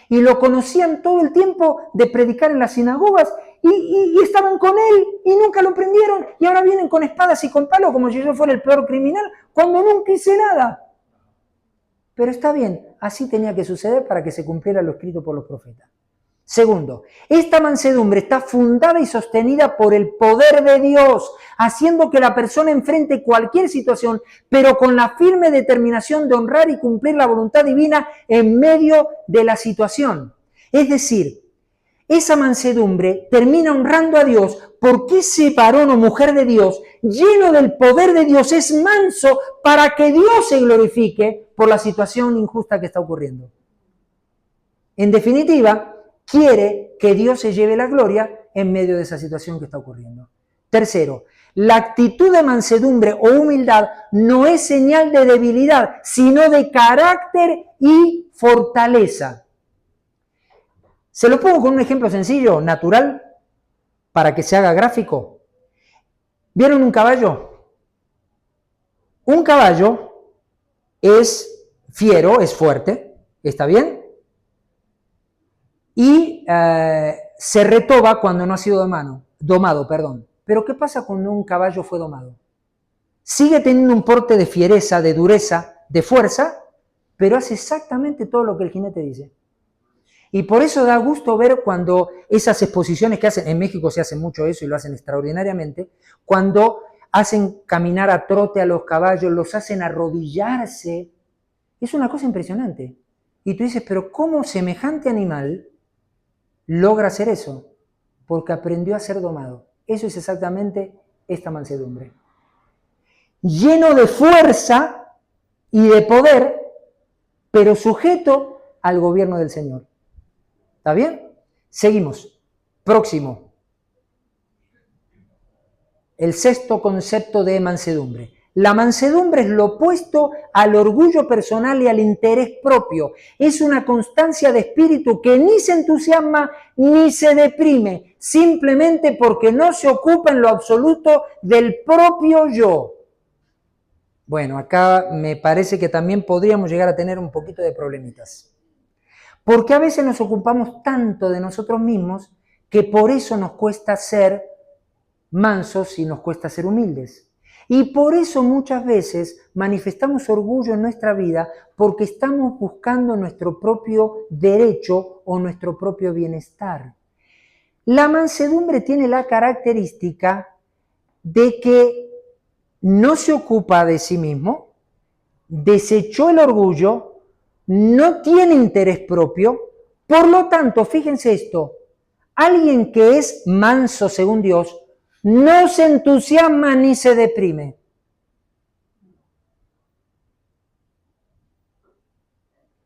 Y lo conocían todo el tiempo de predicar en las sinagogas y estaban con él y nunca lo prendieron y ahora vienen con espadas y con palos como si yo fuera el peor criminal cuando nunca hice nada. Pero está bien, así tenía que suceder para que se cumpliera lo escrito por los profetas. Segundo, esta mansedumbre está fundada y sostenida por el poder de Dios, haciendo que la persona enfrente cualquier situación, pero con la firme determinación de honrar y cumplir la voluntad divina en medio de la situación. Es decir, esa mansedumbre termina honrando a Dios porque ese varón o mujer de Dios, lleno del poder de Dios, es manso para que Dios se glorifique por la situación injusta que está ocurriendo. En definitiva, quiere que Dios se lleve la gloria en medio de esa situación que está ocurriendo. Tercero, la actitud de mansedumbre o humildad no es señal de debilidad, sino de carácter y fortaleza. Se lo pongo con un ejemplo sencillo, natural, para que se haga gráfico. ¿Vieron un caballo? Un caballo es fiero, es fuerte, ¿está bien? Y se retoba cuando no ha sido domado. Pero ¿qué pasa cuando un caballo fue domado? Sigue teniendo un porte de fiereza, de dureza, de fuerza, pero hace exactamente todo lo que el jinete dice. Y por eso da gusto ver cuando esas exposiciones que hacen, en México se hace mucho eso y lo hacen extraordinariamente, cuando hacen caminar a trote a los caballos, los hacen arrodillarse. Es una cosa impresionante. Y tú dices, pero ¿cómo semejante animal logra hacer eso? Porque aprendió a ser domado. Eso es exactamente esta mansedumbre. Lleno de fuerza y de poder, pero sujeto al gobierno del Señor. ¿Está bien? Seguimos. Próximo. El sexto concepto de mansedumbre. La mansedumbre es lo opuesto al orgullo personal y al interés propio. Es una constancia de espíritu que ni se entusiasma ni se deprime, simplemente porque no se ocupa en lo absoluto del propio yo. Bueno, acá me parece que también podríamos llegar a tener un poquito de problemitas. Porque a veces nos ocupamos tanto de nosotros mismos que por eso nos cuesta ser mansos y nos cuesta ser humildes. Y por eso muchas veces manifestamos orgullo en nuestra vida porque estamos buscando nuestro propio derecho o nuestro propio bienestar. La mansedumbre tiene la característica de que no se ocupa de sí mismo, desechó el orgullo, no tiene interés propio. Por lo tanto, fíjense esto, alguien que es manso según Dios no se entusiasma ni se deprime.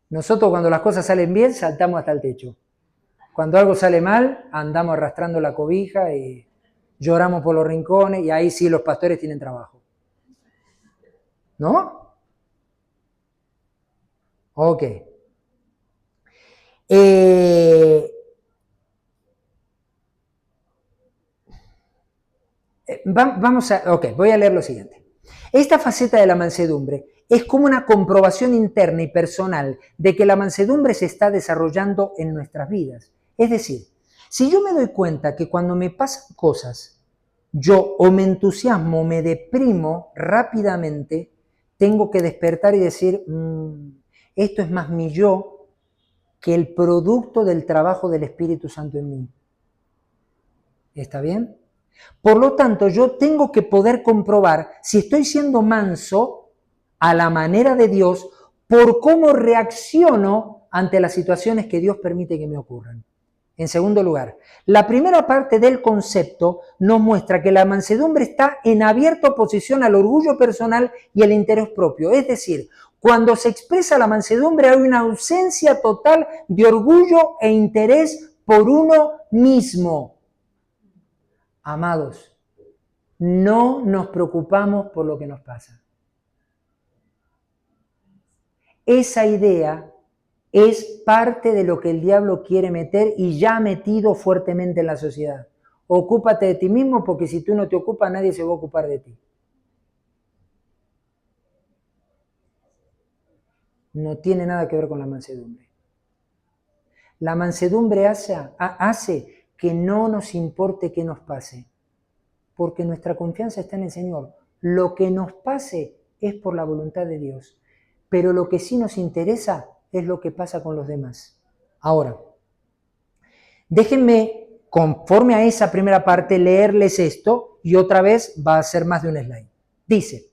Nosotros cuando las cosas salen bien saltamos hasta el techo. Cuando algo sale mal andamos arrastrando la cobija y lloramos por los rincones y ahí sí los pastores tienen trabajo. ¿No? Ok. Voy a leer lo siguiente. Esta faceta de la mansedumbre es como una comprobación interna y personal de que la mansedumbre se está desarrollando en nuestras vidas. Es decir, si yo me doy cuenta que cuando me pasan cosas, yo o me entusiasmo o me deprimo rápidamente, tengo que despertar y decir, esto es más mi yo que el producto del trabajo del Espíritu Santo en mí. ¿Está bien? Por lo tanto, yo tengo que poder comprobar si estoy siendo manso a la manera de Dios por cómo reacciono ante las situaciones que Dios permite que me ocurran. En segundo lugar, la primera parte del concepto nos muestra que la mansedumbre está en abierta oposición al orgullo personal y al interés propio. Es decir, cuando se expresa la mansedumbre hay una ausencia total de orgullo e interés por uno mismo. Amados, no nos preocupamos por lo que nos pasa. Esa idea es parte de lo que el diablo quiere meter y ya ha metido fuertemente en la sociedad. Ocúpate de ti mismo, porque si tú no te ocupas, nadie se va a ocupar de ti. No tiene nada que ver con la mansedumbre. La mansedumbre hace que no nos importe qué nos pase, porque nuestra confianza está en el Señor. Lo que nos pase es por la voluntad de Dios, pero lo que sí nos interesa es lo que pasa con los demás. Ahora, déjenme, conforme a esa primera parte, leerles esto, y otra vez va a ser más de un slide. Dice: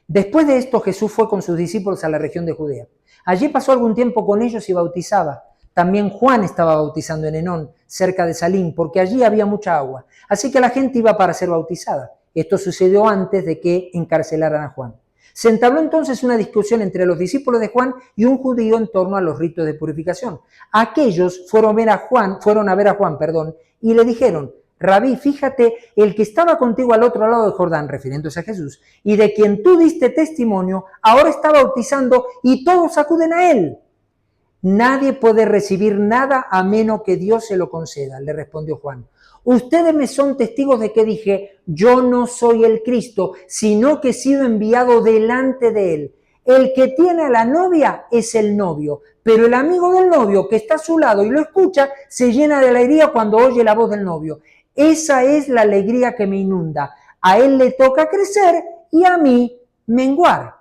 después de esto, Jesús fue con sus discípulos a la región de Judea. Allí pasó algún tiempo con ellos y bautizaba. También Juan estaba bautizando en Enón, cerca de Salim, porque allí había mucha agua. Así que la gente iba para ser bautizada. Esto sucedió antes de que encarcelaran a Juan. Se entabló entonces una discusión entre los discípulos de Juan y un judío en torno a los ritos de purificación. Aquellos fueron a ver a Juan, y le dijeron: Rabí, fíjate, el que estaba contigo al otro lado del Jordán, refiriéndose a Jesús, y de quien tú diste testimonio, ahora está bautizando y todos acuden a él. Nadie puede recibir nada a menos que Dios se lo conceda, le respondió Juan. Ustedes me son testigos de que dije: yo no soy el Cristo, sino que he sido enviado delante de él. El que tiene a la novia es el novio, pero el amigo del novio que está a su lado y lo escucha se llena de alegría cuando oye la voz del novio. Esa es la alegría que me inunda. A él le toca crecer y a mí menguar.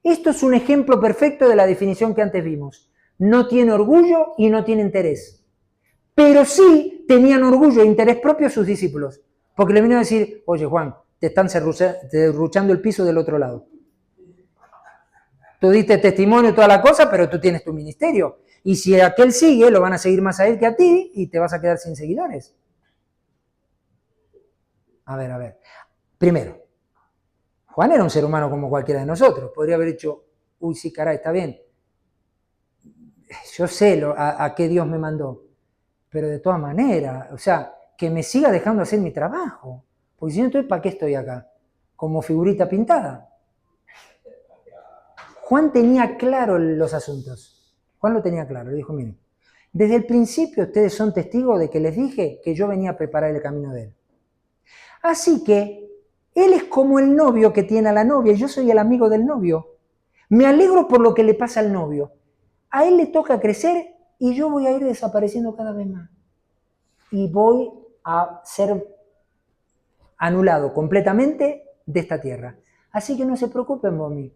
Esto es un ejemplo perfecto de la definición que antes vimos. No tiene orgullo y no tiene interés. Pero sí tenían orgullo e interés propio sus discípulos. Porque le vinieron a decir: oye, Juan, te están serruchando el piso del otro lado. Tú diste testimonio y toda la cosa, pero tú tienes tu ministerio. Y si aquel sigue, lo van a seguir más a él que a ti y te vas a quedar sin seguidores. A ver. Primero, Juan era un ser humano como cualquiera de nosotros. Podría haber dicho: uy, sí, caray, está bien. Yo sé a qué Dios me mandó. Pero de todas maneras, o sea, que me siga dejando hacer mi trabajo. Porque si no estoy, ¿para qué estoy acá? Como figurita pintada. Juan tenía claro los asuntos. Juan lo tenía claro. Le dijo: miren, desde el principio ustedes son testigos de que les dije que yo venía a preparar el camino de él. Así que él es como el novio que tiene a la novia y yo soy el amigo del novio. Me alegro por lo que le pasa al novio. A él le toca crecer y yo voy a ir desapareciendo cada vez más. Y voy a ser anulado completamente de esta tierra. Así que no se preocupen por mí.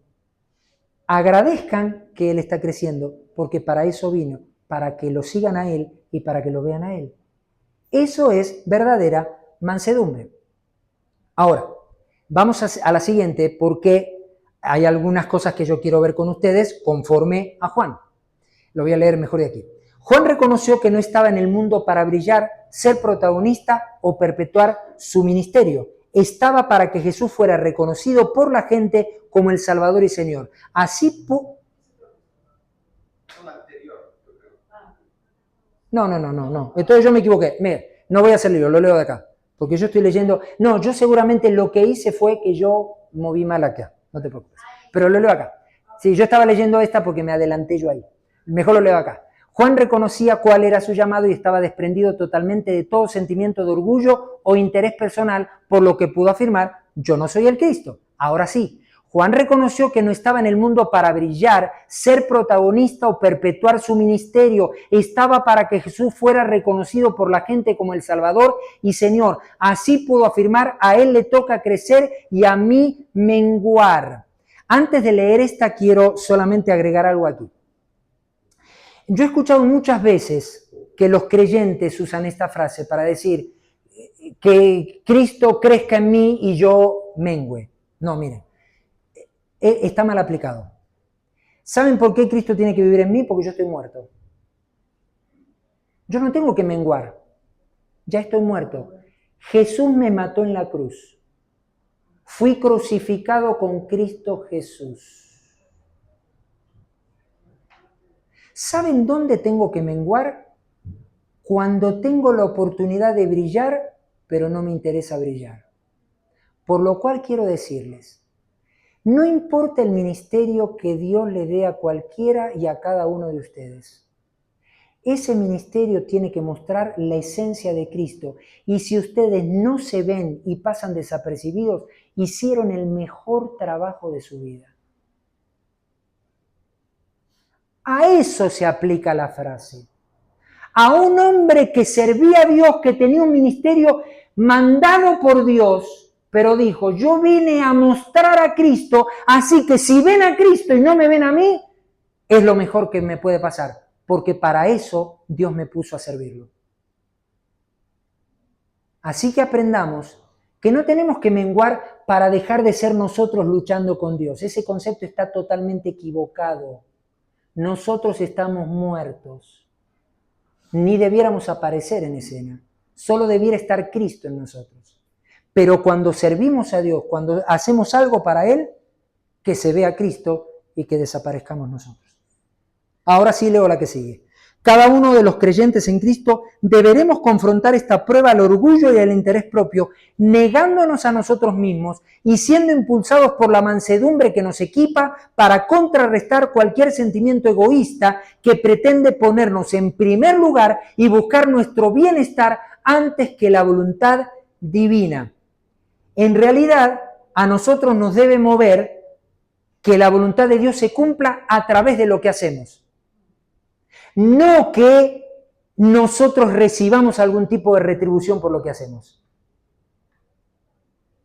Agradezcan que él está creciendo, porque para eso vino, para que lo sigan a él y para que lo vean a él. Eso es verdadera mansedumbre. Ahora, vamos a la siguiente, porque hay algunas cosas que yo quiero ver con ustedes conforme a Juan. Lo voy a leer mejor de aquí. Juan reconoció que no estaba en el mundo para brillar, ser protagonista o perpetuar su ministerio. Estaba para que Jesús fuera reconocido por la gente como el Salvador y Señor. Así No. Entonces yo me equivoqué. Mire, no voy a hacer lío, lo leo de acá. Porque yo estoy leyendo... No, yo seguramente lo que hice fue que yo moví mal acá. No te preocupes. Pero lo leo acá. Sí, yo estaba leyendo esta porque me adelanté yo ahí. Mejor lo leo acá. Juan reconocía cuál era su llamado y estaba desprendido totalmente de todo sentimiento de orgullo o interés personal, por lo que pudo afirmar: yo no soy el Cristo. Ahora sí, Juan reconoció que no estaba en el mundo para brillar, ser protagonista o perpetuar su ministerio. Estaba para que Jesús fuera reconocido por la gente como el Salvador y Señor. Así pudo afirmar: a él le toca crecer y a mí menguar. Antes de leer esta, quiero solamente agregar algo aquí. Yo he escuchado muchas veces que los creyentes usan esta frase para decir que Cristo crezca en mí y yo mengüe. No, miren, está mal aplicado. ¿Saben por qué Cristo tiene que vivir en mí? Porque yo estoy muerto. Yo no tengo que menguar. Ya estoy muerto. Jesús me mató en la cruz. Fui crucificado con Cristo Jesús. ¿Saben dónde tengo que menguar? cuando tengo la oportunidad de brillar, pero no me interesa brillar. Por lo cual quiero decirles, no importa el ministerio que Dios le dé a cualquiera y a cada uno de ustedes. Ese ministerio tiene que mostrar la esencia de Cristo. Y si ustedes no se ven y pasan desapercibidos, hicieron el mejor trabajo de su vida. A eso se aplica la frase. A un hombre que servía a Dios, que tenía un ministerio mandado por Dios, pero dijo, yo vine a mostrar a Cristo, así que si ven a Cristo y no me ven a mí, es lo mejor que me puede pasar, porque para eso Dios me puso a servirlo. Así que aprendamos que no tenemos que menguar para dejar de ser nosotros luchando con Dios. Ese concepto está totalmente equivocado. Nosotros estamos muertos. Ni debiéramos aparecer en escena. Solo debiera estar Cristo en nosotros. Pero cuando servimos a Dios, cuando hacemos algo para Él, que se vea Cristo y que desaparezcamos nosotros. Ahora sí leo la que sigue. Cada uno de los creyentes en Cristo deberemos confrontar esta prueba al orgullo y al interés propio, negándonos a nosotros mismos y siendo impulsados por la mansedumbre que nos equipa para contrarrestar cualquier sentimiento egoísta que pretende ponernos en primer lugar y buscar nuestro bienestar antes que la voluntad divina. En realidad, a nosotros nos debe mover que la voluntad de Dios se cumpla a través de lo que hacemos. No que nosotros recibamos algún tipo de retribución por lo que hacemos,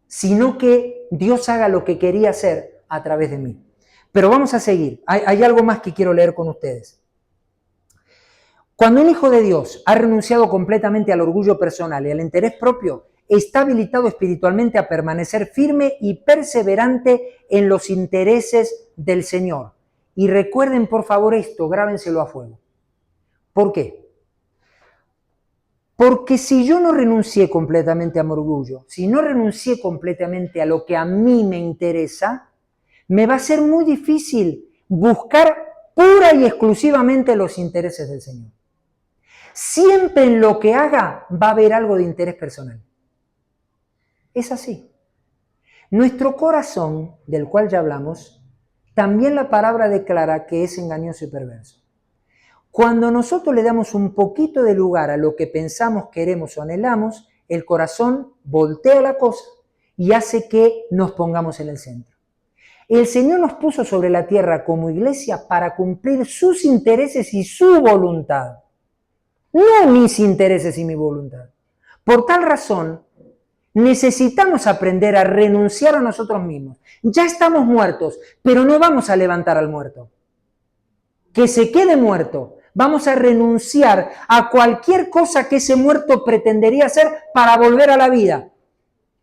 sino que Dios haga lo que quería hacer a través de mí. Pero vamos a seguir. Hay algo más que quiero leer con ustedes. Cuando un hijo de Dios ha renunciado completamente al orgullo personal y al interés propio, está habilitado espiritualmente a permanecer firme y perseverante en los intereses del Señor. Y recuerden por favor esto, grábenselo a fuego. ¿Por qué? Porque si yo no renuncié completamente a mi orgullo, si no renuncié completamente a lo que a mí me interesa, me va a ser muy difícil buscar pura y exclusivamente los intereses del Señor. Siempre en lo que haga va a haber algo de interés personal. Es así. Nuestro corazón, del cual ya hablamos, también la palabra declara que es engañoso y perverso. Cuando nosotros le damos un poquito de lugar a lo que pensamos, queremos o anhelamos, el corazón voltea la cosa y hace que nos pongamos en el centro. El Señor nos puso sobre la tierra como iglesia para cumplir sus intereses y su voluntad, no mis intereses y mi voluntad. Por tal razón, necesitamos aprender a renunciar a nosotros mismos. Ya estamos muertos, pero no vamos a levantar al muerto. Que se quede muerto. Vamos a renunciar a cualquier cosa que ese muerto pretendería hacer para volver a la vida.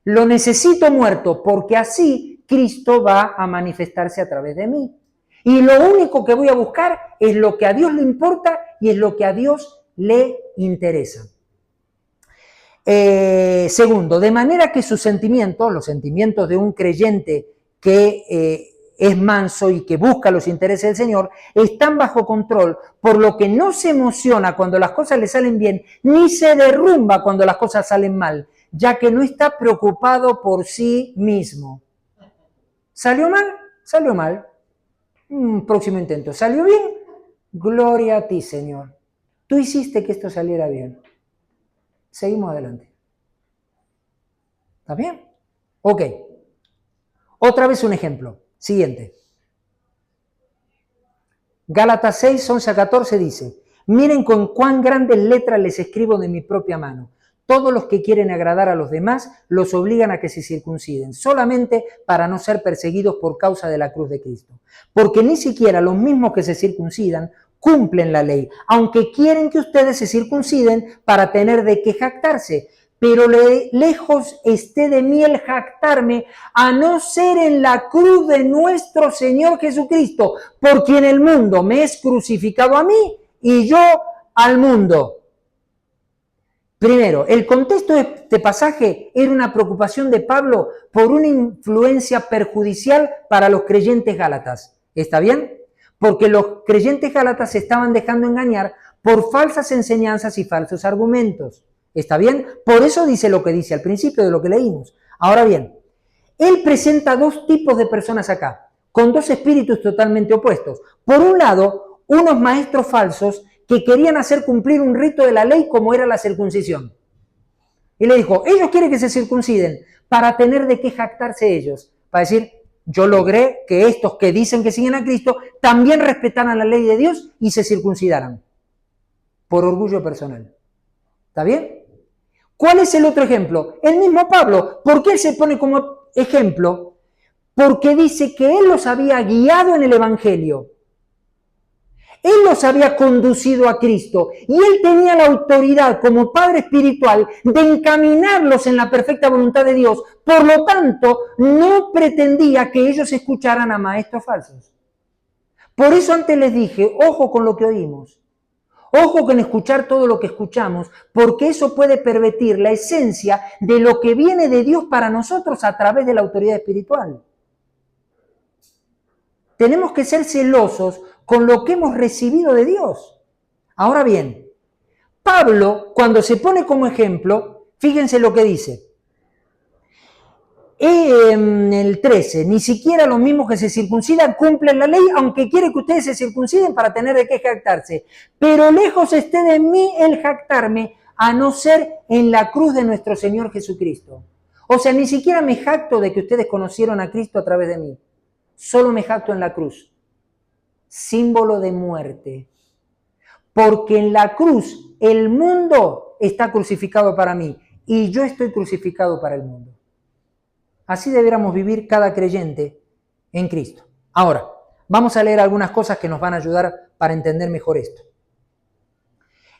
Lo necesito muerto porque así Cristo va a manifestarse a través de mí. Y lo único que voy a buscar es lo que a Dios le importa y es lo que a Dios le interesa. Segundo, de manera que sus sentimientos, los sentimientos de un creyente que es manso y que busca los intereses del Señor, están bajo control, por lo que no se emociona cuando las cosas le salen bien, ni se derrumba cuando las cosas salen mal, ya que no está preocupado por sí mismo. ¿Salió mal? Salió mal. Próximo intento. ¿Salió bien? Gloria a ti, Señor. Tú hiciste que esto saliera bien. Seguimos adelante. ¿Está bien? Ok. Otra vez un ejemplo. Siguiente. Gálatas 6, 11 a 14 dice, miren con cuán grandes letras les escribo de mi propia mano. Todos los que quieren agradar a los demás los obligan a que se circunciden, solamente para no ser perseguidos por causa de la cruz de Cristo. Porque ni siquiera los mismos que se circuncidan cumplen la ley, aunque quieren que ustedes se circunciden para tener de qué jactarse. Pero lejos esté de mí el jactarme, a no ser en la cruz de nuestro Señor Jesucristo, por quien el mundo me es crucificado a mí y yo al mundo. Primero, el contexto de este pasaje era una preocupación de Pablo por una influencia perjudicial para los creyentes gálatas. ¿Está bien? Porque los creyentes gálatas se estaban dejando engañar por falsas enseñanzas y falsos argumentos. ¿Está bien? Por eso dice lo que dice al principio de lo que leímos. Ahora bien, él presenta dos tipos de personas acá, con dos espíritus totalmente opuestos. Por un lado, unos maestros falsos que querían hacer cumplir un rito de la ley como era la circuncisión. Y le dijo, ellos quieren que se circunciden para tener de qué jactarse ellos, para decir, yo logré que estos que dicen que siguen a Cristo también respetaran la ley de Dios y se circuncidaran, por orgullo personal. ¿Está bien? ¿Cuál es el otro ejemplo? El mismo Pablo. ¿Por qué él se pone como ejemplo? Porque dice que él los había guiado en el Evangelio. Él los había conducido a Cristo y él tenía la autoridad como Padre espiritual de encaminarlos en la perfecta voluntad de Dios. Por lo tanto, no pretendía que ellos escucharan a maestros falsos. Por eso antes les dije, ojo con lo que oímos. Ojo con escuchar todo lo que escuchamos, porque eso puede pervertir la esencia de lo que viene de Dios para nosotros a través de la autoridad espiritual. Tenemos que ser celosos con lo que hemos recibido de Dios. Ahora bien, Pablo, cuando se pone como ejemplo, fíjense lo que dice. En el 13, ni siquiera los mismos que se circuncidan cumplen la ley, aunque quiere que ustedes se circunciden para tener de qué jactarse. Pero lejos esté de mí el jactarme, a no ser en la cruz de nuestro Señor Jesucristo. O sea, ni siquiera me jacto de que ustedes conocieron a Cristo a través de mí. Solo me jacto en la cruz, símbolo de muerte. Porque en la cruz el mundo está crucificado para mí y yo estoy crucificado para el mundo. Así deberíamos vivir cada creyente en Cristo. Ahora, vamos a leer algunas cosas que nos van a ayudar para entender mejor esto.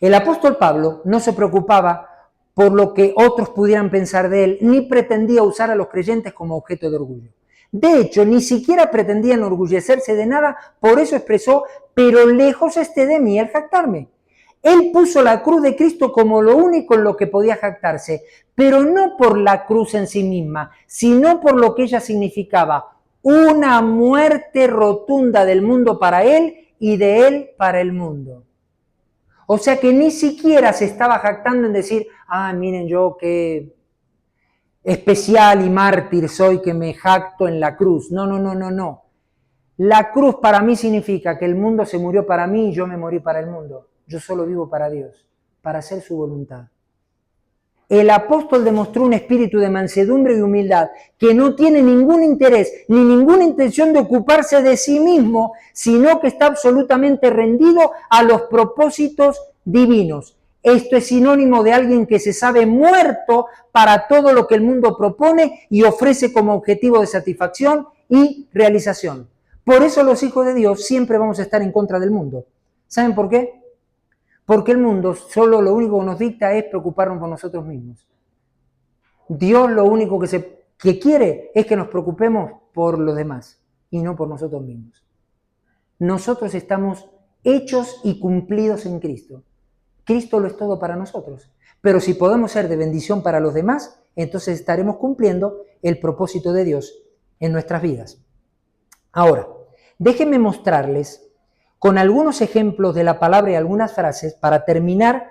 El apóstol Pablo no se preocupaba por lo que otros pudieran pensar de él, ni pretendía usar a los creyentes como objeto de orgullo. De hecho, ni siquiera pretendía enorgullecerse de nada, por eso expresó, pero lejos esté de mí el jactarme. Él puso la cruz de Cristo como lo único en lo que podía jactarse, pero no por la cruz en sí misma, sino por lo que ella significaba, una muerte rotunda del mundo para él y de él para el mundo. O sea que ni siquiera se estaba jactando en decir, miren yo qué especial y mártir soy que me jacto en la cruz. No. La cruz para mí significa que el mundo se murió para mí y yo me morí para el mundo. Yo solo vivo para Dios, para hacer su voluntad. El apóstol demostró un espíritu de mansedumbre y humildad que no tiene ningún interés ni ninguna intención de ocuparse de sí mismo, sino que está absolutamente rendido a los propósitos divinos. Esto es sinónimo de alguien que se sabe muerto para todo lo que el mundo propone y ofrece como objetivo de satisfacción y realización. Por eso los hijos de Dios siempre vamos a estar en contra del mundo. ¿Saben por qué? Porque el mundo solo lo único que nos dicta es preocuparnos por nosotros mismos. Dios lo único que quiere es que nos preocupemos por los demás y no por nosotros mismos. Nosotros estamos hechos y cumplidos en Cristo. Cristo lo es todo para nosotros. Pero si podemos ser de bendición para los demás, entonces estaremos cumpliendo el propósito de Dios en nuestras vidas. Ahora, déjenme mostrarles con algunos ejemplos de la palabra y algunas frases para terminar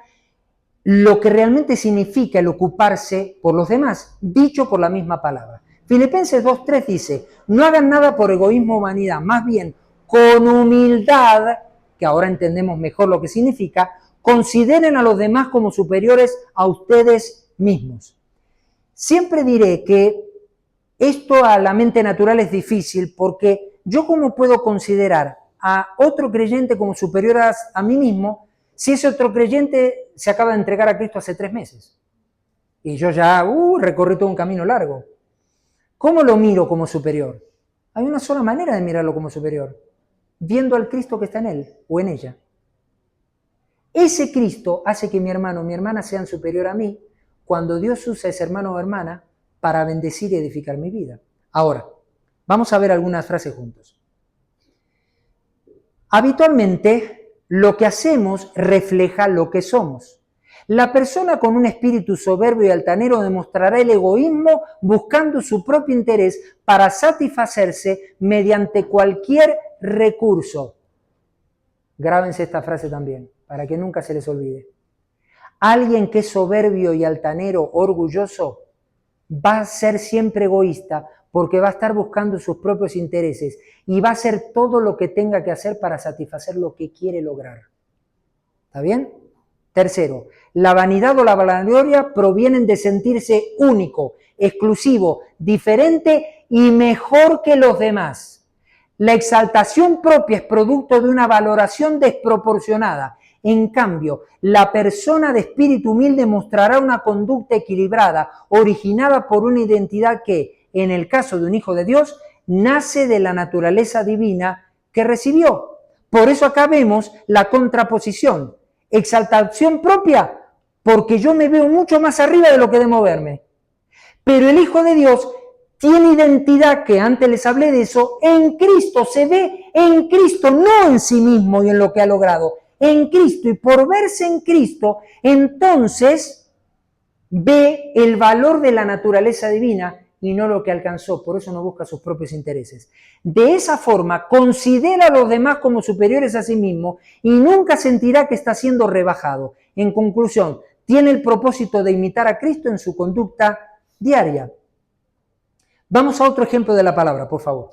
lo que realmente significa el ocuparse por los demás, dicho por la misma palabra. Filipenses 2:3 dice, no hagan nada por egoísmo o vanidad, más bien con humildad, que ahora entendemos mejor lo que significa, consideren a los demás como superiores a ustedes mismos. Siempre diré que esto a la mente natural es difícil porque yo cómo puedo considerar a otro creyente como superior a mí mismo si ese otro creyente se acaba de entregar a Cristo hace 3 meses y yo ya recorrí todo un camino largo. ¿Cómo lo miro como superior? Hay una sola manera de mirarlo como superior, viendo al Cristo que está en él o en ella. Ese Cristo hace que mi hermano o mi hermana sean superior a mí cuando Dios usa a ese hermano o hermana para bendecir y edificar mi vida. Ahora, vamos a ver algunas frases juntos. Habitualmente, lo que hacemos refleja lo que somos. La persona con un espíritu soberbio y altanero demostrará el egoísmo buscando su propio interés para satisfacerse mediante cualquier recurso. Grábense esta frase también. para que nunca se les olvide. Alguien que es soberbio y altanero, orgulloso, va a ser siempre egoísta porque va a estar buscando sus propios intereses y va a hacer todo lo que tenga que hacer para satisfacer lo que quiere lograr. ¿Está bien? Tercero, la vanidad o la vanagloria provienen de sentirse único, exclusivo, diferente y mejor que los demás. La exaltación propia es producto de una valoración desproporcionada. En cambio, la persona de espíritu humilde mostrará una conducta equilibrada, originada por una identidad que, en el caso de un hijo de Dios, nace de la naturaleza divina que recibió. Por eso acá vemos la contraposición. Exaltación propia, porque yo me veo mucho más arriba de lo que debo verme. Pero el Hijo de Dios tiene identidad, que antes les hablé de eso, en Cristo, se ve en Cristo, no en sí mismo y en lo que ha logrado, en Cristo. Y por verse en Cristo, entonces ve el valor de la naturaleza divina y no lo que alcanzó, por eso no busca sus propios intereses. De esa forma, considera a los demás como superiores a sí mismo y nunca sentirá que está siendo rebajado. En conclusión, tiene el propósito de imitar a Cristo en su conducta diaria. Vamos a otro ejemplo de la palabra, por favor.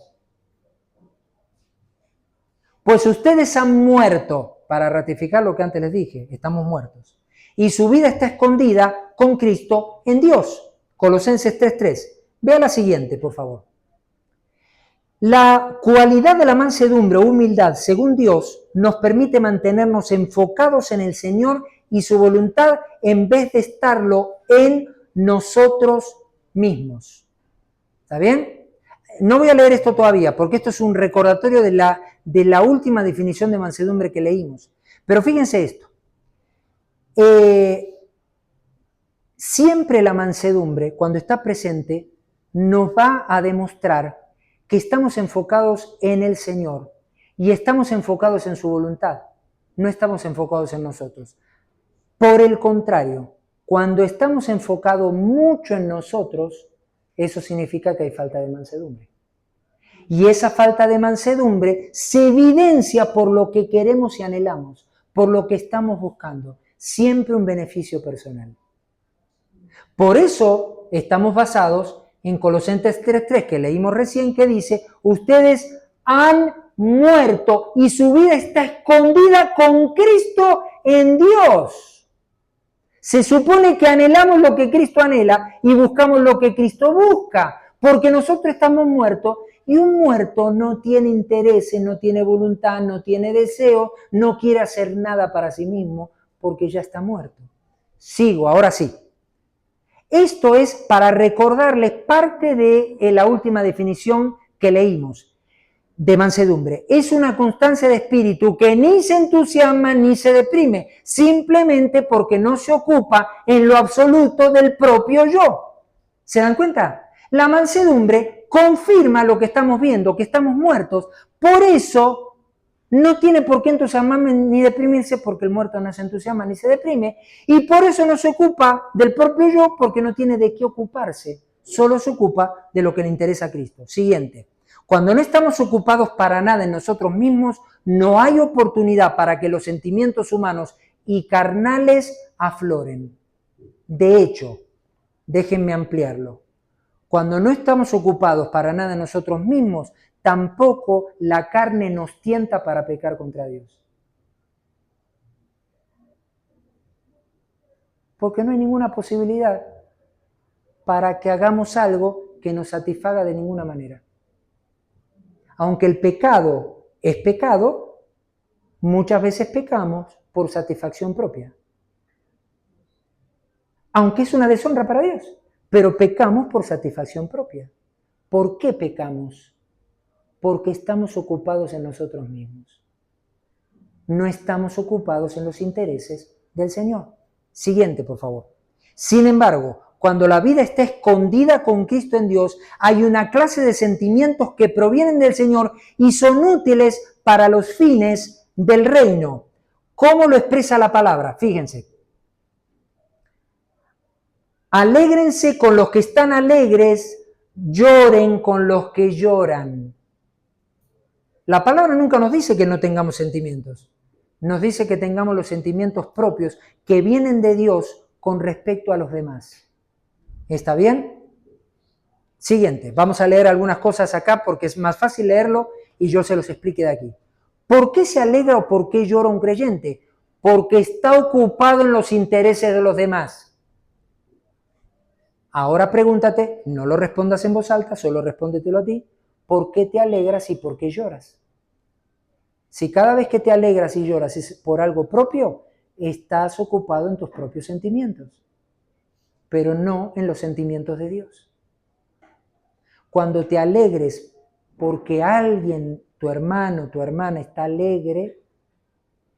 Pues ustedes han muerto, para ratificar lo que antes les dije, estamos muertos. Y su vida está escondida con Cristo en Dios. Colosenses 3:3. Vea la siguiente, por favor. La cualidad de la mansedumbre o humildad, según Dios, nos permite mantenernos enfocados en el Señor y su voluntad en vez de estarlo en nosotros mismos. ¿Está bien? No voy a leer esto todavía, porque esto es un recordatorio de la última definición de mansedumbre que leímos. Pero fíjense esto. Siempre la mansedumbre, cuando está presente, nos va a demostrar que estamos enfocados en el Señor y estamos enfocados en su voluntad, no estamos enfocados en nosotros. Por el contrario, cuando estamos enfocados mucho en nosotros, eso significa que hay falta de mansedumbre. Y esa falta de mansedumbre se evidencia por lo que queremos y anhelamos, por lo que estamos buscando, siempre un beneficio personal. Por eso estamos basados en Colosenses 3:3 que leímos recién, que dice, ustedes han muerto y su vida está escondida con Cristo en Dios. Se supone que anhelamos lo que Cristo anhela y buscamos lo que Cristo busca, porque nosotros estamos muertos y un muerto no tiene intereses, no tiene voluntad, no tiene deseo, no quiere hacer nada para sí mismo porque ya está muerto. Sigo, ahora sí. Esto es para recordarles parte de la última definición que leímos de mansedumbre. Es una constancia de espíritu que ni se entusiasma ni se deprime, simplemente porque no se ocupa en lo absoluto del propio yo. ¿Se dan cuenta? La mansedumbre confirma lo que estamos viendo, que estamos muertos. Por eso no tiene por qué entusiasmarme ni deprimirse, porque el muerto no se entusiasma ni se deprime, y por eso no se ocupa del propio yo, porque no tiene de qué ocuparse, solo se ocupa de lo que le interesa a Cristo. Siguiente, cuando no estamos ocupados para nada en nosotros mismos, no hay oportunidad para que los sentimientos humanos y carnales afloren. De hecho, déjenme ampliarlo, cuando no estamos ocupados para nada en nosotros mismos, tampoco la carne nos tienta para pecar contra Dios. Porque no hay ninguna posibilidad para que hagamos algo que nos satisfaga de ninguna manera. Aunque el pecado es pecado, muchas veces pecamos por satisfacción propia. Aunque es una deshonra para Dios, pero pecamos por satisfacción propia. ¿Por qué pecamos? Porque estamos ocupados en nosotros mismos. No estamos ocupados en los intereses del Señor. Siguiente, por favor. Sin embargo, cuando la vida está escondida con Cristo en Dios, hay una clase de sentimientos que provienen del Señor y son útiles para los fines del reino. ¿Cómo lo expresa la palabra? Fíjense. Alégrense con los que están alegres, lloren con los que lloran. La palabra nunca nos dice que no tengamos sentimientos. nos dice que tengamos los sentimientos propios que vienen de Dios con respecto a los demás. ¿Está bien? Siguiente, vamos a leer algunas cosas acá porque es más fácil leerlo y yo se los explique de aquí. ¿Por qué se alegra o por qué llora un creyente? Porque está ocupado en los intereses de los demás. Ahora pregúntate, no lo respondas en voz alta, solo respóndetelo a ti. ¿Por qué te alegras y por qué lloras? Si cada vez que te alegras y lloras es por algo propio, estás ocupado en tus propios sentimientos, pero no en los sentimientos de Dios. Cuando te alegres porque alguien, tu hermano, tu hermana está alegre,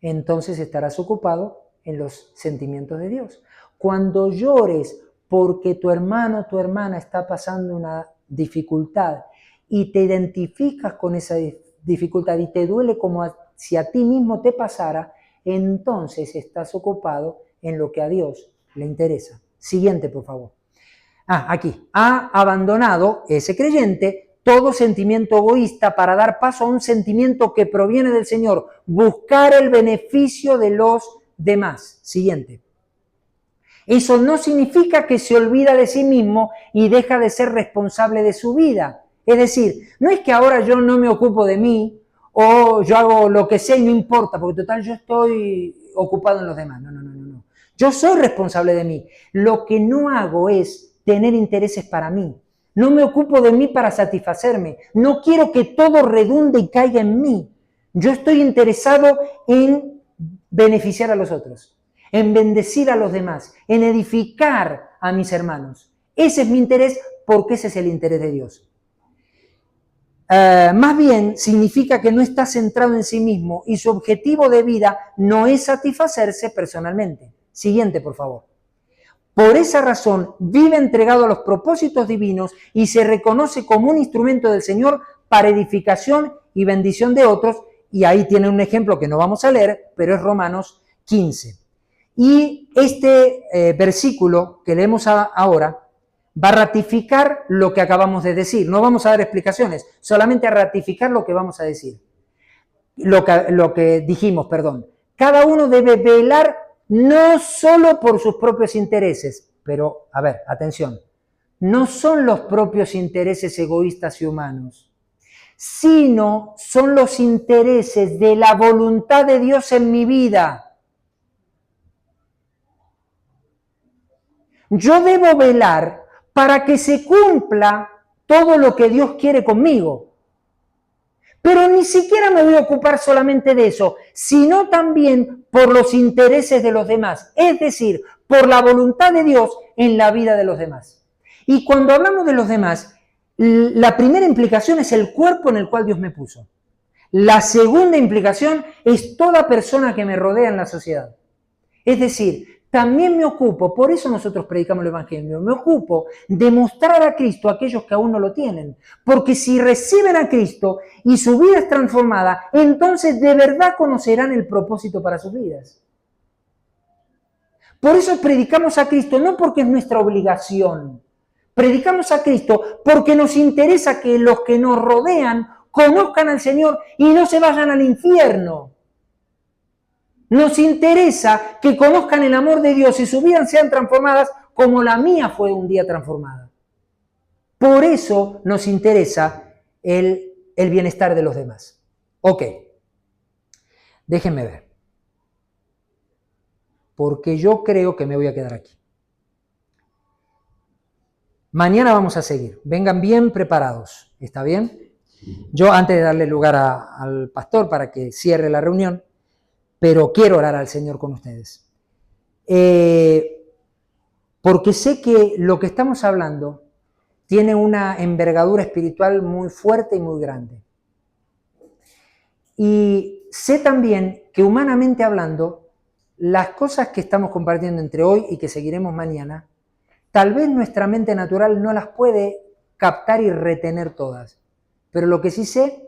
entonces estarás ocupado en los sentimientos de Dios. Cuando llores porque tu hermano o tu hermana está pasando una dificultad y te identificas con esa dificultad y te duele como si a ti mismo te pasara, entonces estás ocupado en lo que a Dios le interesa. Siguiente, por favor. Aquí. Ha abandonado ese creyente todo sentimiento egoísta para dar paso a un sentimiento que proviene del Señor, buscar el beneficio de los demás. Siguiente. Eso no significa que se olvida de sí mismo y deja de ser responsable de su vida. Es decir, no es que ahora yo no me ocupo de mí o yo hago lo que sea y no importa, porque total yo estoy ocupado en los demás. No. Yo soy responsable de mí. Lo que no hago es tener intereses para mí. No me ocupo de mí para satisfacerme. No quiero que todo redunde y caiga en mí. Yo estoy interesado en beneficiar a los otros, en bendecir a los demás, en edificar a mis hermanos. Ese es mi interés porque ese es el interés de Dios. Más bien significa que no está centrado en sí mismo y su objetivo de vida no es satisfacerse personalmente. Siguiente, por favor. Por esa razón, vive entregado a los propósitos divinos y se reconoce como un instrumento del Señor para edificación y bendición de otros. Y ahí tiene un ejemplo que no vamos a leer, pero es Romanos 15. Y este versículo que leemos ahora va a ratificar lo que acabamos de decir. No vamos a dar explicaciones, solamente a ratificar lo que vamos a decir. Lo que dijimos, perdón. Cada uno debe velar no solo por sus propios intereses, pero, a ver, atención, no son los propios intereses egoístas y humanos, sino son los intereses de la voluntad de Dios en mi vida. Yo debo velar para que se cumpla todo lo que Dios quiere conmigo. Pero ni siquiera me voy a ocupar solamente de eso, sino también por los intereses de los demás, es decir, por la voluntad de Dios en la vida de los demás. Y cuando hablamos de los demás, la primera implicación es el cuerpo en el cual Dios me puso. La segunda implicación es toda persona que me rodea en la sociedad. Es decir, también me ocupo, por eso nosotros predicamos el Evangelio, me ocupo de mostrar a Cristo a aquellos que aún no lo tienen. Porque si reciben a Cristo y su vida es transformada, entonces de verdad conocerán el propósito para sus vidas. Por eso predicamos a Cristo, no porque es nuestra obligación. Predicamos a Cristo porque nos interesa que los que nos rodean conozcan al Señor y no se vayan al infierno. Nos interesa que conozcan el amor de Dios y sus vidas sean transformadas como la mía fue un día transformada. Por eso nos interesa el bienestar de los demás. Ok, déjenme ver. Porque yo creo que me voy a quedar aquí. Mañana vamos a seguir. Vengan bien preparados. ¿Está bien? Yo, antes de darle lugar al pastor para que cierre la reunión, pero quiero orar al Señor con ustedes. Porque sé que lo que estamos hablando tiene una envergadura espiritual muy fuerte y muy grande. Y sé también que humanamente hablando, las cosas que estamos compartiendo entre hoy y que seguiremos mañana, tal vez nuestra mente natural no las puede captar y retener todas. Pero lo que sí sé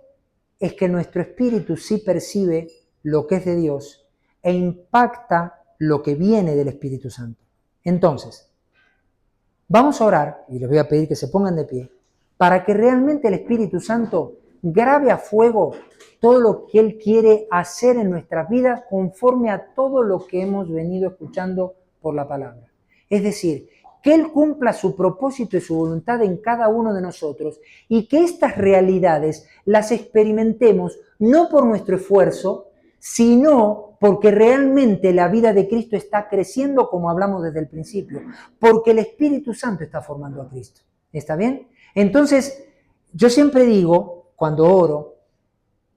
es que nuestro espíritu sí percibe lo que es de Dios e impacta lo que viene del Espíritu Santo. Entonces, vamos a orar, y les voy a pedir que se pongan de pie, para que realmente el Espíritu Santo grave a fuego todo lo que Él quiere hacer en nuestras vidas conforme a todo lo que hemos venido escuchando por la palabra. Es decir, que Él cumpla su propósito y su voluntad en cada uno de nosotros y que estas realidades las experimentemos no por nuestro esfuerzo, sino porque realmente la vida de Cristo está creciendo, como hablamos desde el principio, porque el Espíritu Santo está formando a Cristo. ¿Está bien? Entonces, yo siempre digo, cuando oro,